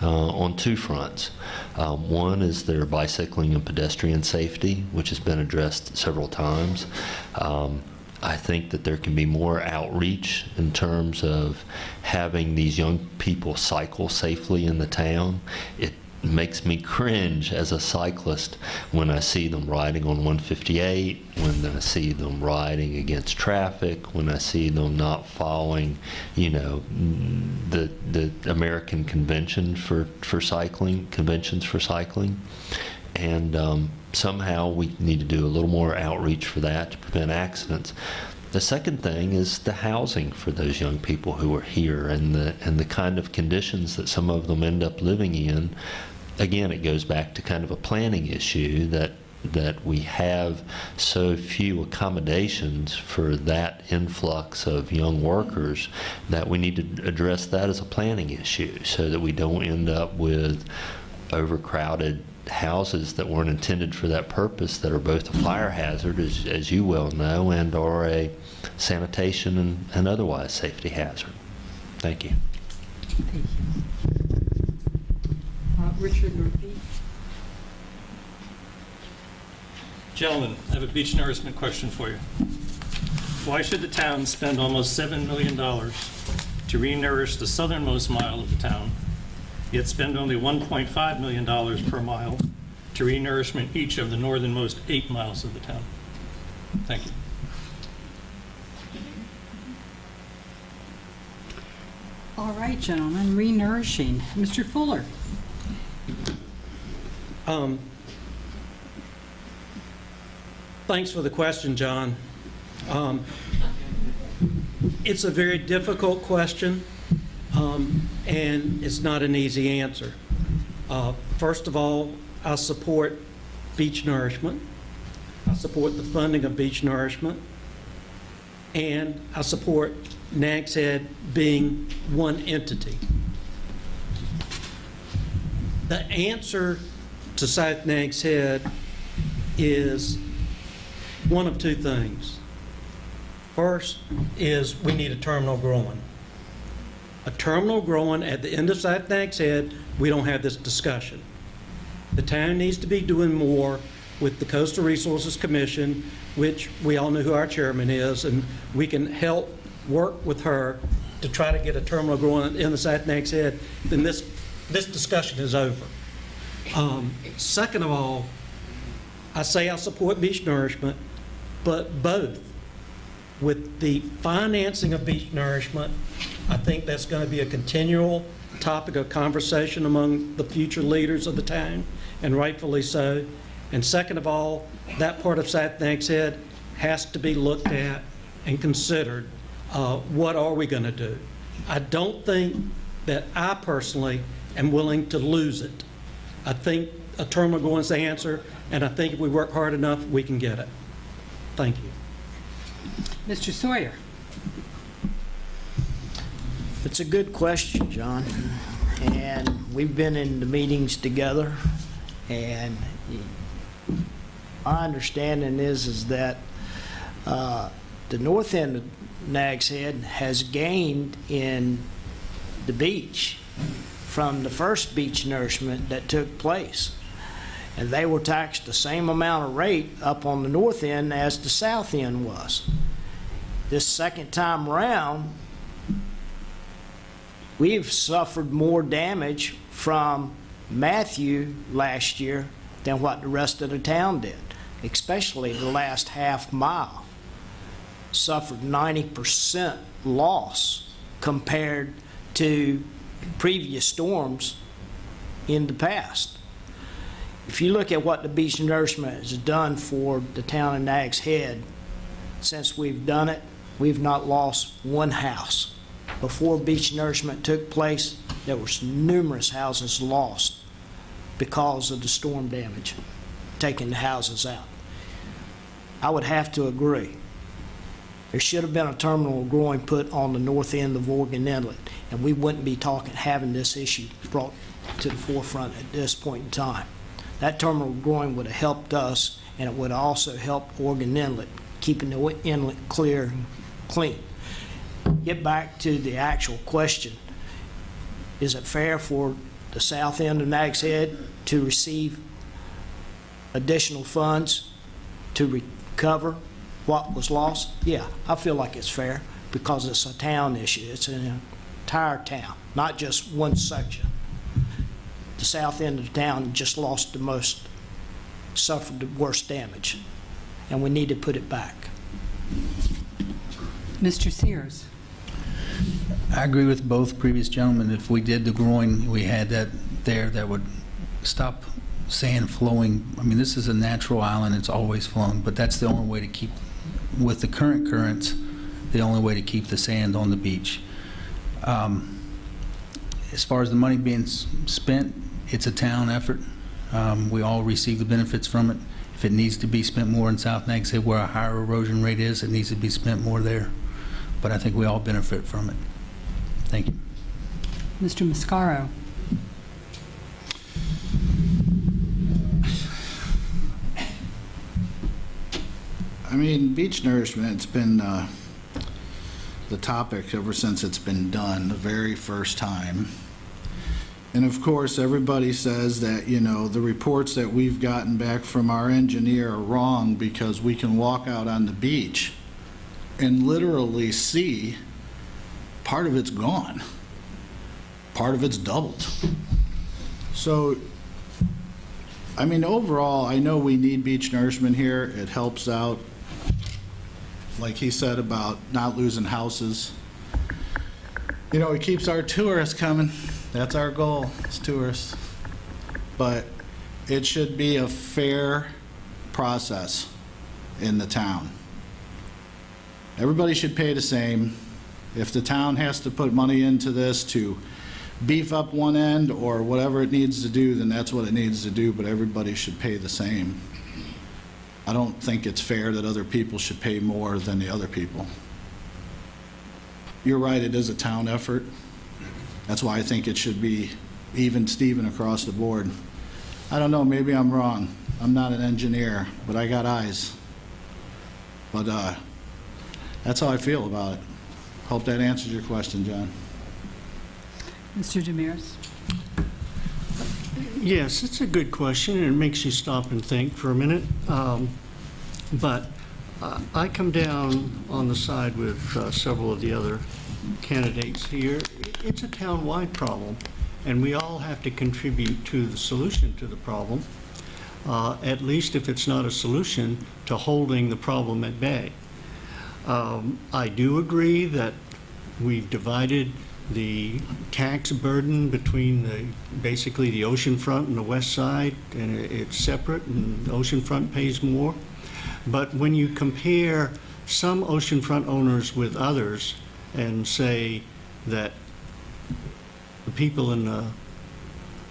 on two fronts. One is their bicycling and pedestrian safety, which has been addressed several times. I think that there can be more outreach in terms of having these young people cycle safely in the town. It makes me cringe as a cyclist when I see them riding on 158, when I see them riding against traffic, when I see them not following, you know, the American conventions for cycling. And somehow we need to do a little more outreach for that to prevent accidents. The second thing is the housing for those young people who are here and the kind of conditions that some of them end up living in. Again, it goes back to kind of a planning issue that we have so few accommodations for that influx of young workers that we need to address that as a planning issue so that we don't end up with overcrowded houses that weren't intended for that purpose, that are both a fire hazard, as you well know, and are a sanitation and otherwise safety hazard. Thank you. Thank you. Richard Murphy. Gentlemen, I have a beach nourishment question for you. Why should the town spend almost $7 million to re-nourish the southernmost mile of the town, yet spend only $1.5 million per mile to re-nourishment each of the northernmost 8 miles of the town? Thank you. All right, gentlemen, re-nourishing. Mr. Fuller. Thanks for the question, John. It's a very difficult question, and it's not an easy answer. First of all, I support beach nourishment. I support the funding of beach nourishment. And I support Nags Head being one entity. The answer to South Nags Head is one of two things. First is we need a terminal growing. A terminal growing at the end of South Nags Head, we don't have this discussion. The town needs to be doing more with the Coastal Resources Commission, which we all know who our chairman is, and we can help work with her to try to get a terminal growing in the South Nags Head. Then this discussion is over. Second of all, I say I support beach nourishment, but both. With the financing of beach nourishment, I think that's going to be a continual topic of conversation among the future leaders of the town, and rightfully so. And second of all, that part of South Nags Head has to be looked at and considered. What are we going to do? I don't think that I personally am willing to lose it. I think a terminal growing is the answer, and I think if we work hard enough, we can get it. Thank you. Mr. Sawyer. It's a good question, John. And we've been in the meetings together, and my understanding is that the north end of Nags Head has gained in the beach from the first beach nourishment that took place. And they were taxed the same amount of rate up on the north end as the south end was. This second time around, we've suffered more damage from Matthew last year than what the rest of the town did, especially the last half mile. Suffered 90% loss compared to previous storms in the past. If you look at what the beach nourishment has done for the town of Nags Head, since we've done it, we've not lost one house. Before beach nourishment took place, there was numerous houses lost because of the storm damage, taking the houses out. I would have to agree. There should have been a terminal growing put on the north end of Oregon Inlet, and we wouldn't be having this issue brought to the forefront at this point in time. That terminal growing would have helped us, and it would have also helped Oregon Inlet, keeping the inlet clear and clean. Get back to the actual question. Is it fair for the south end of Nags Head to receive additional funds to recover what was lost? Yeah, I feel like it's fair because it's a town issue. It's an entire town, not just one section. The south end of the town just lost the most, suffered the worst damage, and we need to put it back. Mr. Sears. I agree with both previous gentlemen. If we did the growing, we had that there, that would stop sand flowing. I mean, this is a natural island, it's always flowing, but that's the only way to keep, with the current currents, the only way to keep the sand on the beach. As far as the money being spent, it's a town effort. We all receive the benefits from it. If it needs to be spent more in South Nags Head where a higher erosion rate is, it needs to be spent more there. But I think we all benefit from it. Thank you. Mr. Mascaro. I mean, beach nourishment's been the topic ever since it's been done, the very first time. And of course, everybody says that, you know, the reports that we've gotten back from our engineer are wrong because we can walk out on the beach and literally see part of it's gone. Part of it's doubled. So, I mean, overall, I know we need beach nourishment here. It helps out, like he said, about not losing houses. You know, it keeps our tourists coming. That's our goal, is tourists. But it should be a fair process in the town. Everybody should pay the same. If the town has to put money into this to beef up one end or whatever it needs to do, then that's what it needs to do, but everybody should pay the same. I don't think it's fair that other people should pay more than the other people. You're right, it is a town effort. That's why I think it should be even Steven across the board. I don't know, maybe I'm wrong. I'm not an engineer, but I got eyes. But that's how I feel about it. Hope that answers your question, John. Mr. Demirs? Yes, it's a good question, and it makes you stop and think for a minute. But I come down on the side with several of the other candidates here. It's a town-wide problem, and we all have to contribute to the solution to the problem, at least if it's not a solution to holding the problem at bay. I do agree that we've divided the tax burden between basically the oceanfront and the west side, and it's separate, and the oceanfront pays more. But when you compare some oceanfront owners with others and say that the people in the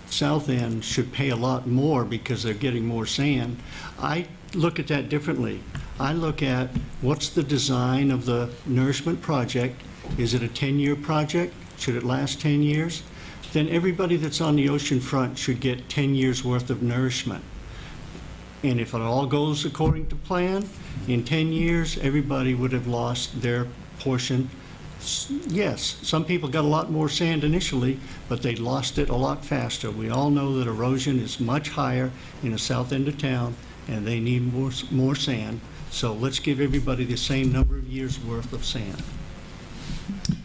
south end should pay a lot more because they're getting more sand, I look at that differently. I look at what's the design of the nourishment project. Is it a 10-year project? Should it last 10 years? Then everybody that's on the ocean front should get 10 years worth of nourishment. And if it all goes according to plan, in 10 years, everybody would have lost their portion. Yes, some people got a lot more sand initially, but they lost it a lot faster. We all know that erosion is much higher in the south end of town, and they need more sand. So let's give everybody the same number of years worth of sand.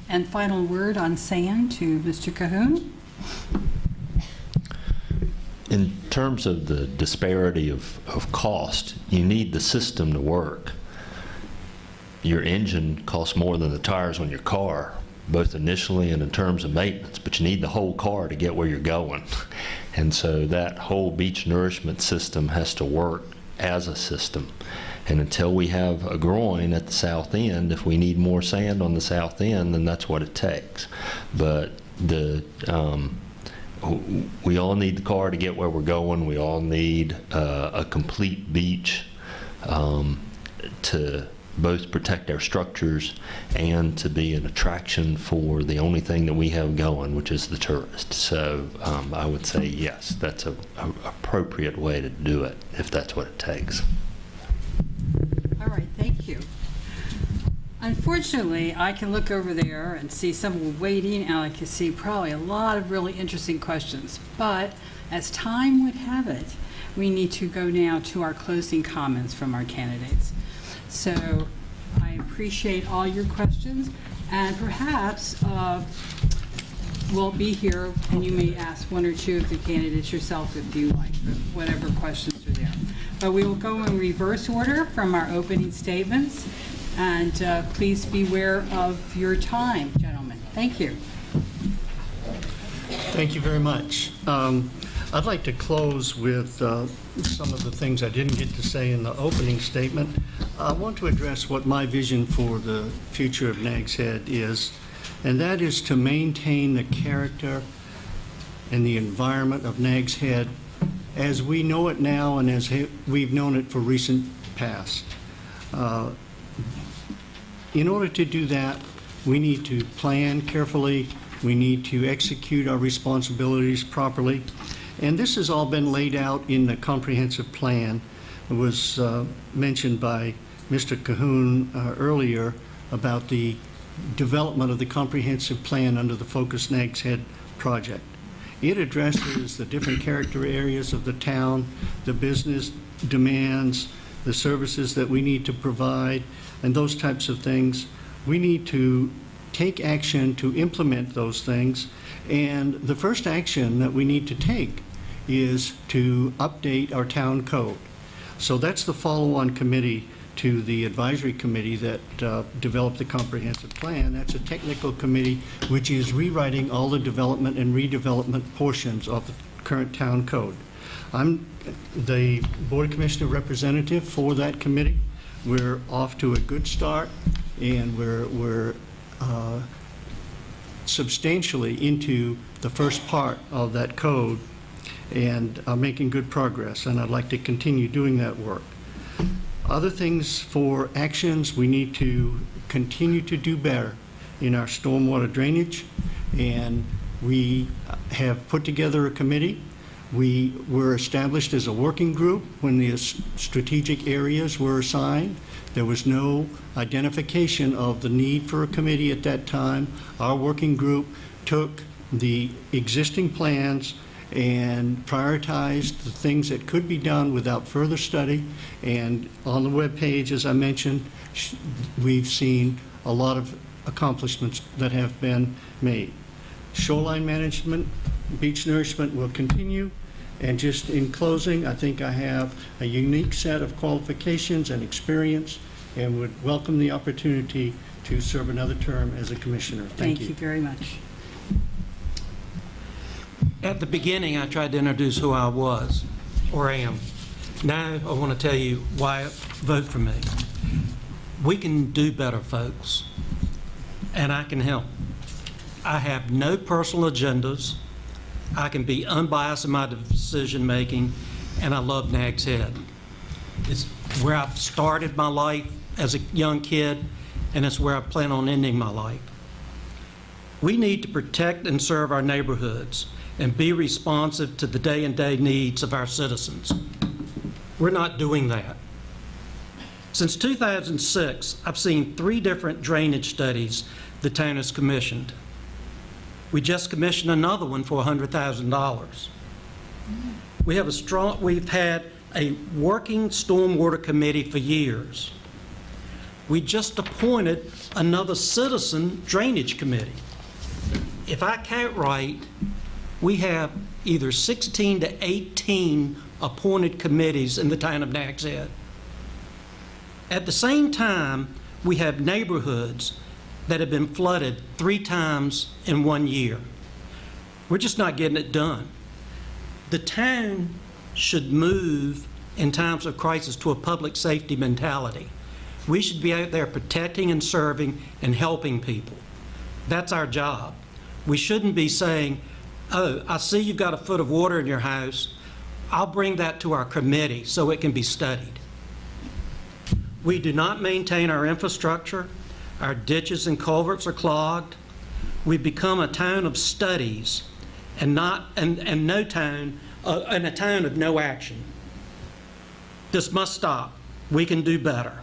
And final word on sand to Mr. Cahoon. In terms of the disparity of cost, you need the system to work. Your engine costs more than the tires on your car, both initially and in terms of maintenance, but you need the whole car to get where you're going. And so that whole beach nourishment system has to work as a system. And until we have a groin at the south end, if we need more sand on the south end, then that's what it takes. But we all need the car to get where we're going. We all need a complete beach to both protect our structures and to be an attraction for the only thing that we have going, which is the tourist. So I would say yes, that's an appropriate way to do it if that's what it takes. All right, thank you. Unfortunately, I can look over there and see someone waiting, and I can see probably a lot of really interesting questions. But as time would have it, we need to go now to our closing comments from our candidates. So I appreciate all your questions, and perhaps we'll be here, and you may ask one or two of the candidates yourself if you like, whatever questions are there. But we will go in reverse order from our opening statements, and please beware of your time, gentlemen. Thank you. Thank you very much. I'd like to close with some of the things I didn't get to say in the opening statement. I want to address what my vision for the future of Nags Head is, and that is to maintain the character and the environment of Nags Head as we know it now and as we've known it for recent past. In order to do that, we need to plan carefully. We need to execute our responsibilities properly. And this has all been laid out in the comprehensive plan. It was mentioned by Mr. Cahoon earlier about the development of the comprehensive plan under the Focus Nags Head project. It addresses the different character areas of the town, the business demands, the services that we need to provide, and those types of things. We need to take action to implement those things, and the first action that we need to take is to update our town code. So that's the follow-on committee to the advisory committee that developed the comprehensive plan. That's a technical committee which is rewriting all the development and redevelopment portions of the current town code. I'm the Board of Commissioner representative for that committee. We're off to a good start, and we're substantially into the first part of that code and making good progress, and I'd like to continue doing that work. Other things for actions, we need to continue to do better in our stormwater drainage, and We have put together a committee. We were established as a working group when the strategic areas were assigned. There was no identification of the need for a committee at that time. Our working group took the existing plans and prioritized the things that could be done without further study. And on the webpage, as I mentioned, we've seen a lot of accomplishments that have been made. Shoreline management, beach nourishment will continue. And just in closing, I think I have a unique set of qualifications and experience and would welcome the opportunity to serve another term as a commissioner. Thank you. Thank you very much. At the beginning, I tried to introduce who I was, or am. Now, I want to tell you why vote for me. We can do better, folks, and I can help. I have no personal agendas. I can be unbiased in my decision-making, and I love Nags Head. It's where I've started my life as a young kid, and it's where I plan on ending my life. We need to protect and serve our neighborhoods and be responsive to the day-and-day needs of our citizens. We're not doing that. Since 2006, I've seen 3 different drainage studies the town has commissioned. We just commissioned another one for $100,000. We've had a working stormwater committee for years. We just appointed another citizen drainage committee. If I count right, we have either 16 to 18 appointed committees in the town of Nags Head. At the same time, we have neighborhoods that have been flooded 3 times in 1 year. We're just not getting it done. The town should move in times of crisis to a public safety mentality. We should be out there protecting and serving and helping people. That's our job. We shouldn't be saying, oh, I see you've got a foot of water in your house. I'll bring that to our committee so it can be studied. We do not maintain our infrastructure. Our ditches and culverts are clogged. We've become a town of studies and a town of no action. This must stop. We can do better.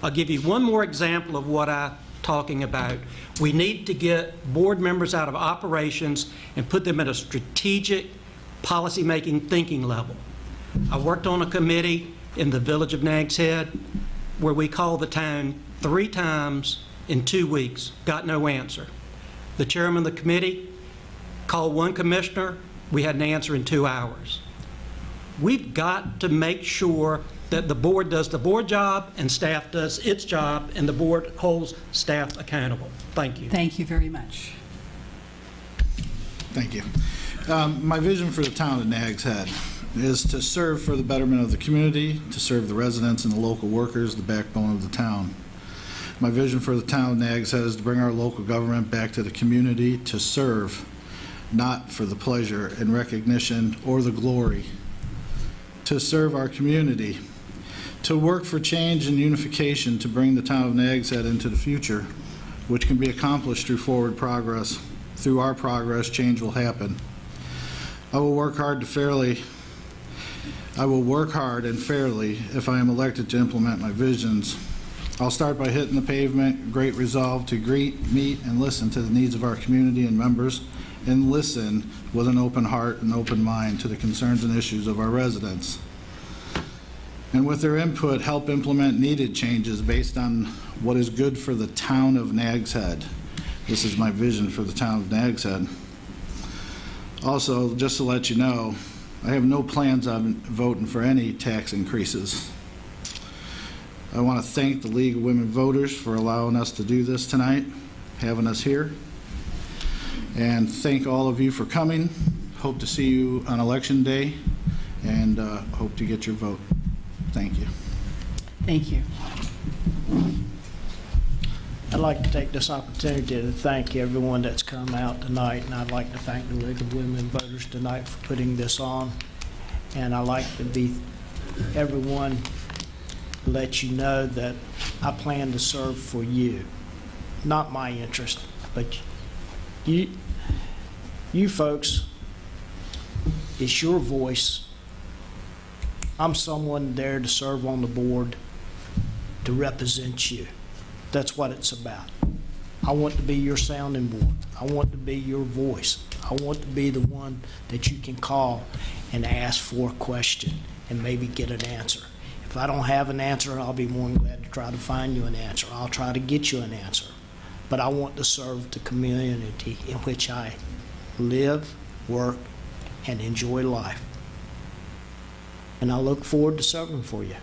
I'll give you one more example of what I'm talking about. We need to get board members out of operations and put them at a strategic policy-making thinking level. I worked on a committee in the village of Nags Head where we called the town 3 times in 2 weeks, got no answer. The chairman of the committee called 1 commissioner, we had an answer in 2 hours. We've got to make sure that the board does the board job and staff does its job and the board holds staff accountable. Thank you. Thank you very much. Thank you. My vision for the town of Nags Head is to serve for the betterment of the community, to serve the residents and the local workers, the backbone of the town. My vision for the town of Nags Head is to bring our local government back to the community to serve, not for the pleasure and recognition or the glory. To serve our community, to work for change and unification to bring the town of Nags Head into the future, which can be accomplished through forward progress. Through our progress, change will happen. I will work hard and fairly if I am elected to implement my visions. I'll start by hitting the pavement, great resolve to greet, meet, and listen to the needs of our community and members, and listen with an open heart and open mind to the concerns and issues of our residents. And with their input, help implement needed changes based on what is good for the town of Nags Head. This is my vision for the town of Nags Head. Also, just to let you know, I have no plans on voting for any tax increases. I want to thank the League of Women Voters for allowing us to do this tonight, having us here. And thank all of you for coming. Hope to see you on Election Day, and hope to get your vote. Thank you. Thank you. I'd like to take this opportunity to thank everyone that's come out tonight, and I'd like to thank the League of Women Voters tonight for putting this on. And I'd like to everyone let you know that I plan to serve for you, not my interest, but you. You folks, it's your voice. I'm someone there to serve on the board to represent you. That's what it's about. I want to be your sounding board. I want to be your voice. I want to be the one that you can call and ask for a question and maybe get an answer. If I don't have an answer, I'll be more than glad to try to find you an answer. I'll try to get you an answer. But I want to serve the community in which I live, work, and enjoy life. And I look forward to serving for you.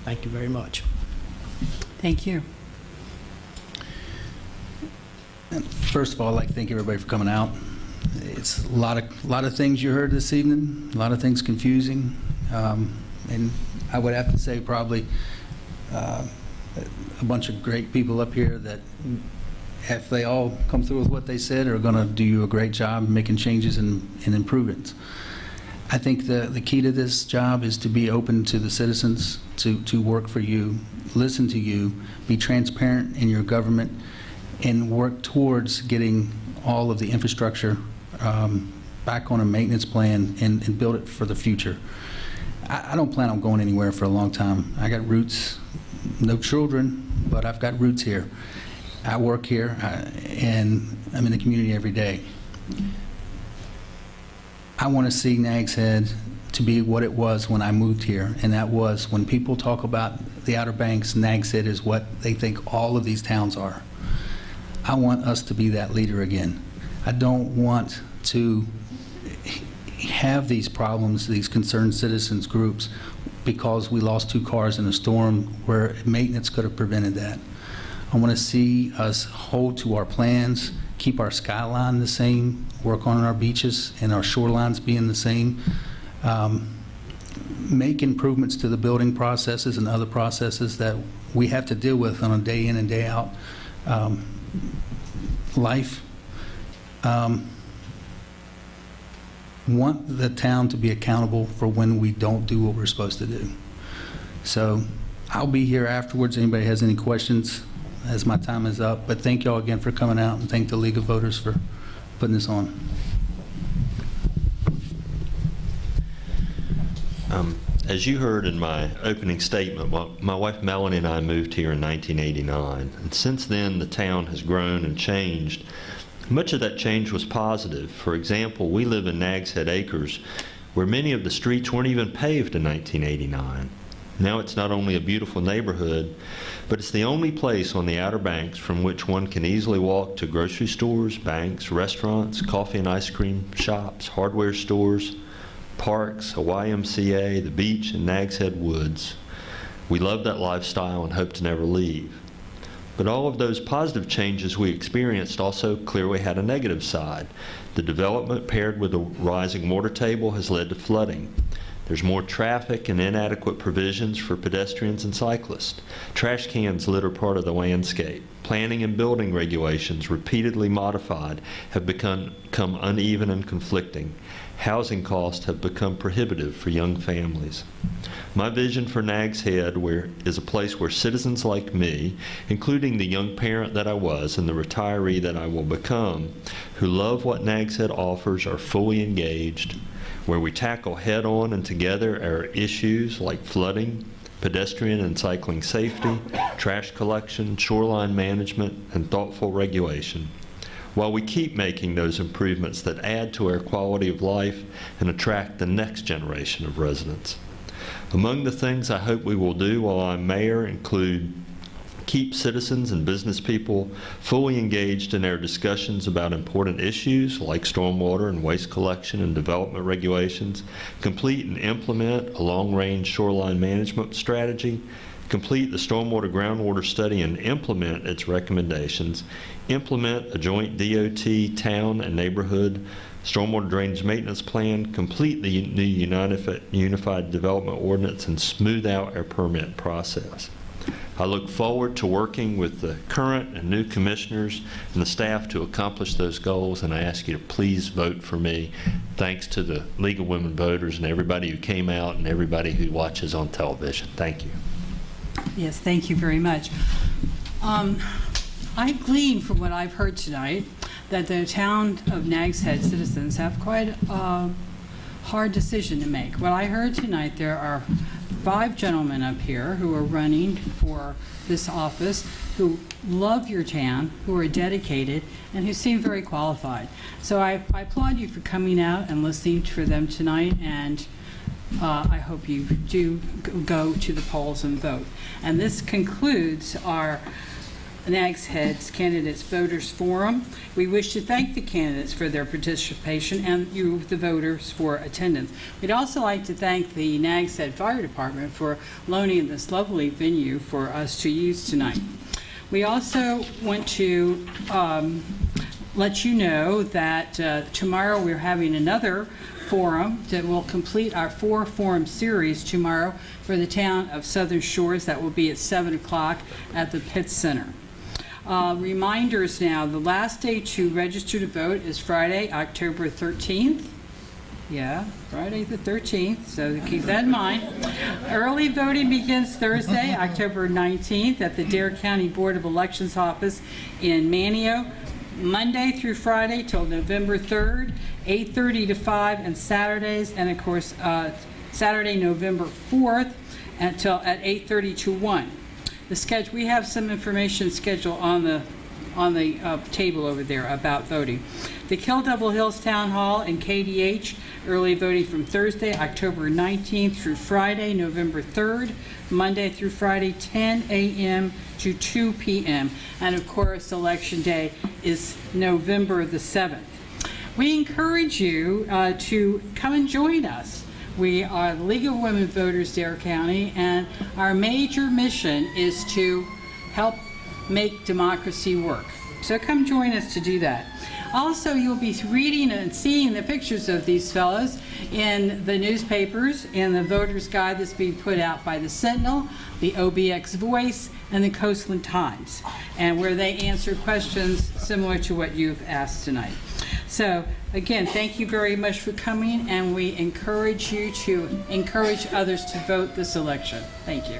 Thank you very much. Thank you. First of all, I'd like to thank everybody for coming out. It's a lot of things you heard this evening, a lot of things confusing, and I would have to say probably a bunch of great people up here that, if they all come through with what they said, are going to do you a great job making changes and improvements. I think the key to this job is to be open to the citizens, to work for you, listen to you, be transparent in your government, and work towards getting all of the infrastructure back on a maintenance plan and build it for the future. I don't plan on going anywhere for a long time. I got roots, no children, but I've got roots here. I work here, and I'm in the community every day. I want to see Nags Head to be what it was when I moved here, and that was when people talk about the Outer Banks, Nags Head is what they think all of these towns are. I want us to be that leader again. I don't want to have these problems, these concerned citizens groups, because we lost 2 cars in a storm where maintenance could have prevented that. I want to see us hold to our plans, keep our skyline the same, work on our beaches and our shorelines being the same, make improvements to the building processes and other processes that we have to deal with on a day in and day out life. Want the town to be accountable for when we don't do what we're supposed to do. So I'll be here afterwards. Anybody has any questions as my time is up. But thank you all again for coming out, and thank the League of Voters for putting this on. As you heard in my opening statement, my wife Melanie and I moved here in 1989, and since then the town has grown and changed. Much of that change was positive. For example, we live in Nags Head Acres, where many of the streets weren't even paved in 1989. Now it's not only a beautiful neighborhood, but it's the only place on the Outer Banks from which one can easily walk to grocery stores, banks, restaurants, coffee and ice cream shops, hardware stores, parks, a YMCA, the beach, and Nags Head Woods. We love that lifestyle and hope to never leave. But all of those positive changes we experienced also clearly had a negative side. The development paired with a rising water table has led to flooding. There's more traffic and inadequate provisions for pedestrians and cyclists. Trash cans litter part of the landscape. Planning and building regulations, repeatedly modified, have become uneven and conflicting. Housing costs have become prohibitive for young families. My vision for Nags Head is a place where citizens like me, including the young parent that I was and the retiree that I will become, who love what Nags Head offers, are fully engaged, where we tackle head-on and together our issues like flooding, pedestrian and cycling safety, trash collection, shoreline management, and thoughtful regulation, while we keep making those improvements that add to our quality of life and attract the next generation of residents. Among the things I hope we will do while I'm mayor include keep citizens and business people fully engaged in our discussions about important issues like stormwater and waste collection and development regulations, complete and implement a long-range shoreline management strategy, complete the stormwater groundwater study and implement its recommendations, implement a joint DOT, town, and neighborhood stormwater drainage maintenance plan, complete the new Unified Development Ordinance, and smooth out our permit process. I look forward to working with the current and new commissioners and the staff to accomplish those goals, and I ask you to please vote for me. Thanks to the League of Women Voters and everybody who came out and everybody who watches on television. Thank you. Yes, thank you very much. I glean from what I've heard tonight that the town of Nags Head citizens have quite a hard decision to make. What I heard tonight, there are 5 gentlemen up here who are running for this office who love your town, who are dedicated, and who seem very qualified. So I applaud you for coming out and listening for them tonight, and I hope you do go to the polls and vote. And this concludes our Nags Head's Candidates Voters Forum. We wish to thank the candidates for their participation and you, the voters, for attendance. We'd also like to thank the Nags Head Fire Department for loaning this lovely venue for us to use tonight. We also want to let you know that tomorrow we're having another forum that will complete our 4-forum series tomorrow for the town of Southern Shores. That will be at 7 o'clock at the Pitt Center. Reminders now, the last day to register to vote is Friday, October 13th. Yeah, Friday the 13th, so keep that in mind. Early voting begins Thursday, October 19th at the Dare County Board of Elections office in Manio, Monday through Friday till November 3rd, 8:30 to 5, and Saturdays, and of course, Saturday, November 4th, until at 8:30 to 1. The schedule, we have some information scheduled on the table over there about voting. The Kill Double Hills Town Hall and KDH, early voting from Thursday, October 19th through Friday, November 3rd, Monday through Friday, 10 a.m. to 2 p.m. And of course, Election Day is November the 7th. We encourage you to come and join us. We are the League of Women Voters, Dare County, and our major mission is to help make democracy work. So come join us to do that. Also, you'll be reading and seeing the pictures of these fellows in the newspapers, in the voter's guide that's being put out by the Sentinel, the OBX Voice, and the Coastland Times, and where they answer questions similar to what you've asked tonight. So again, thank you very much for coming, and we encourage you to encourage others to vote this election. Thank you.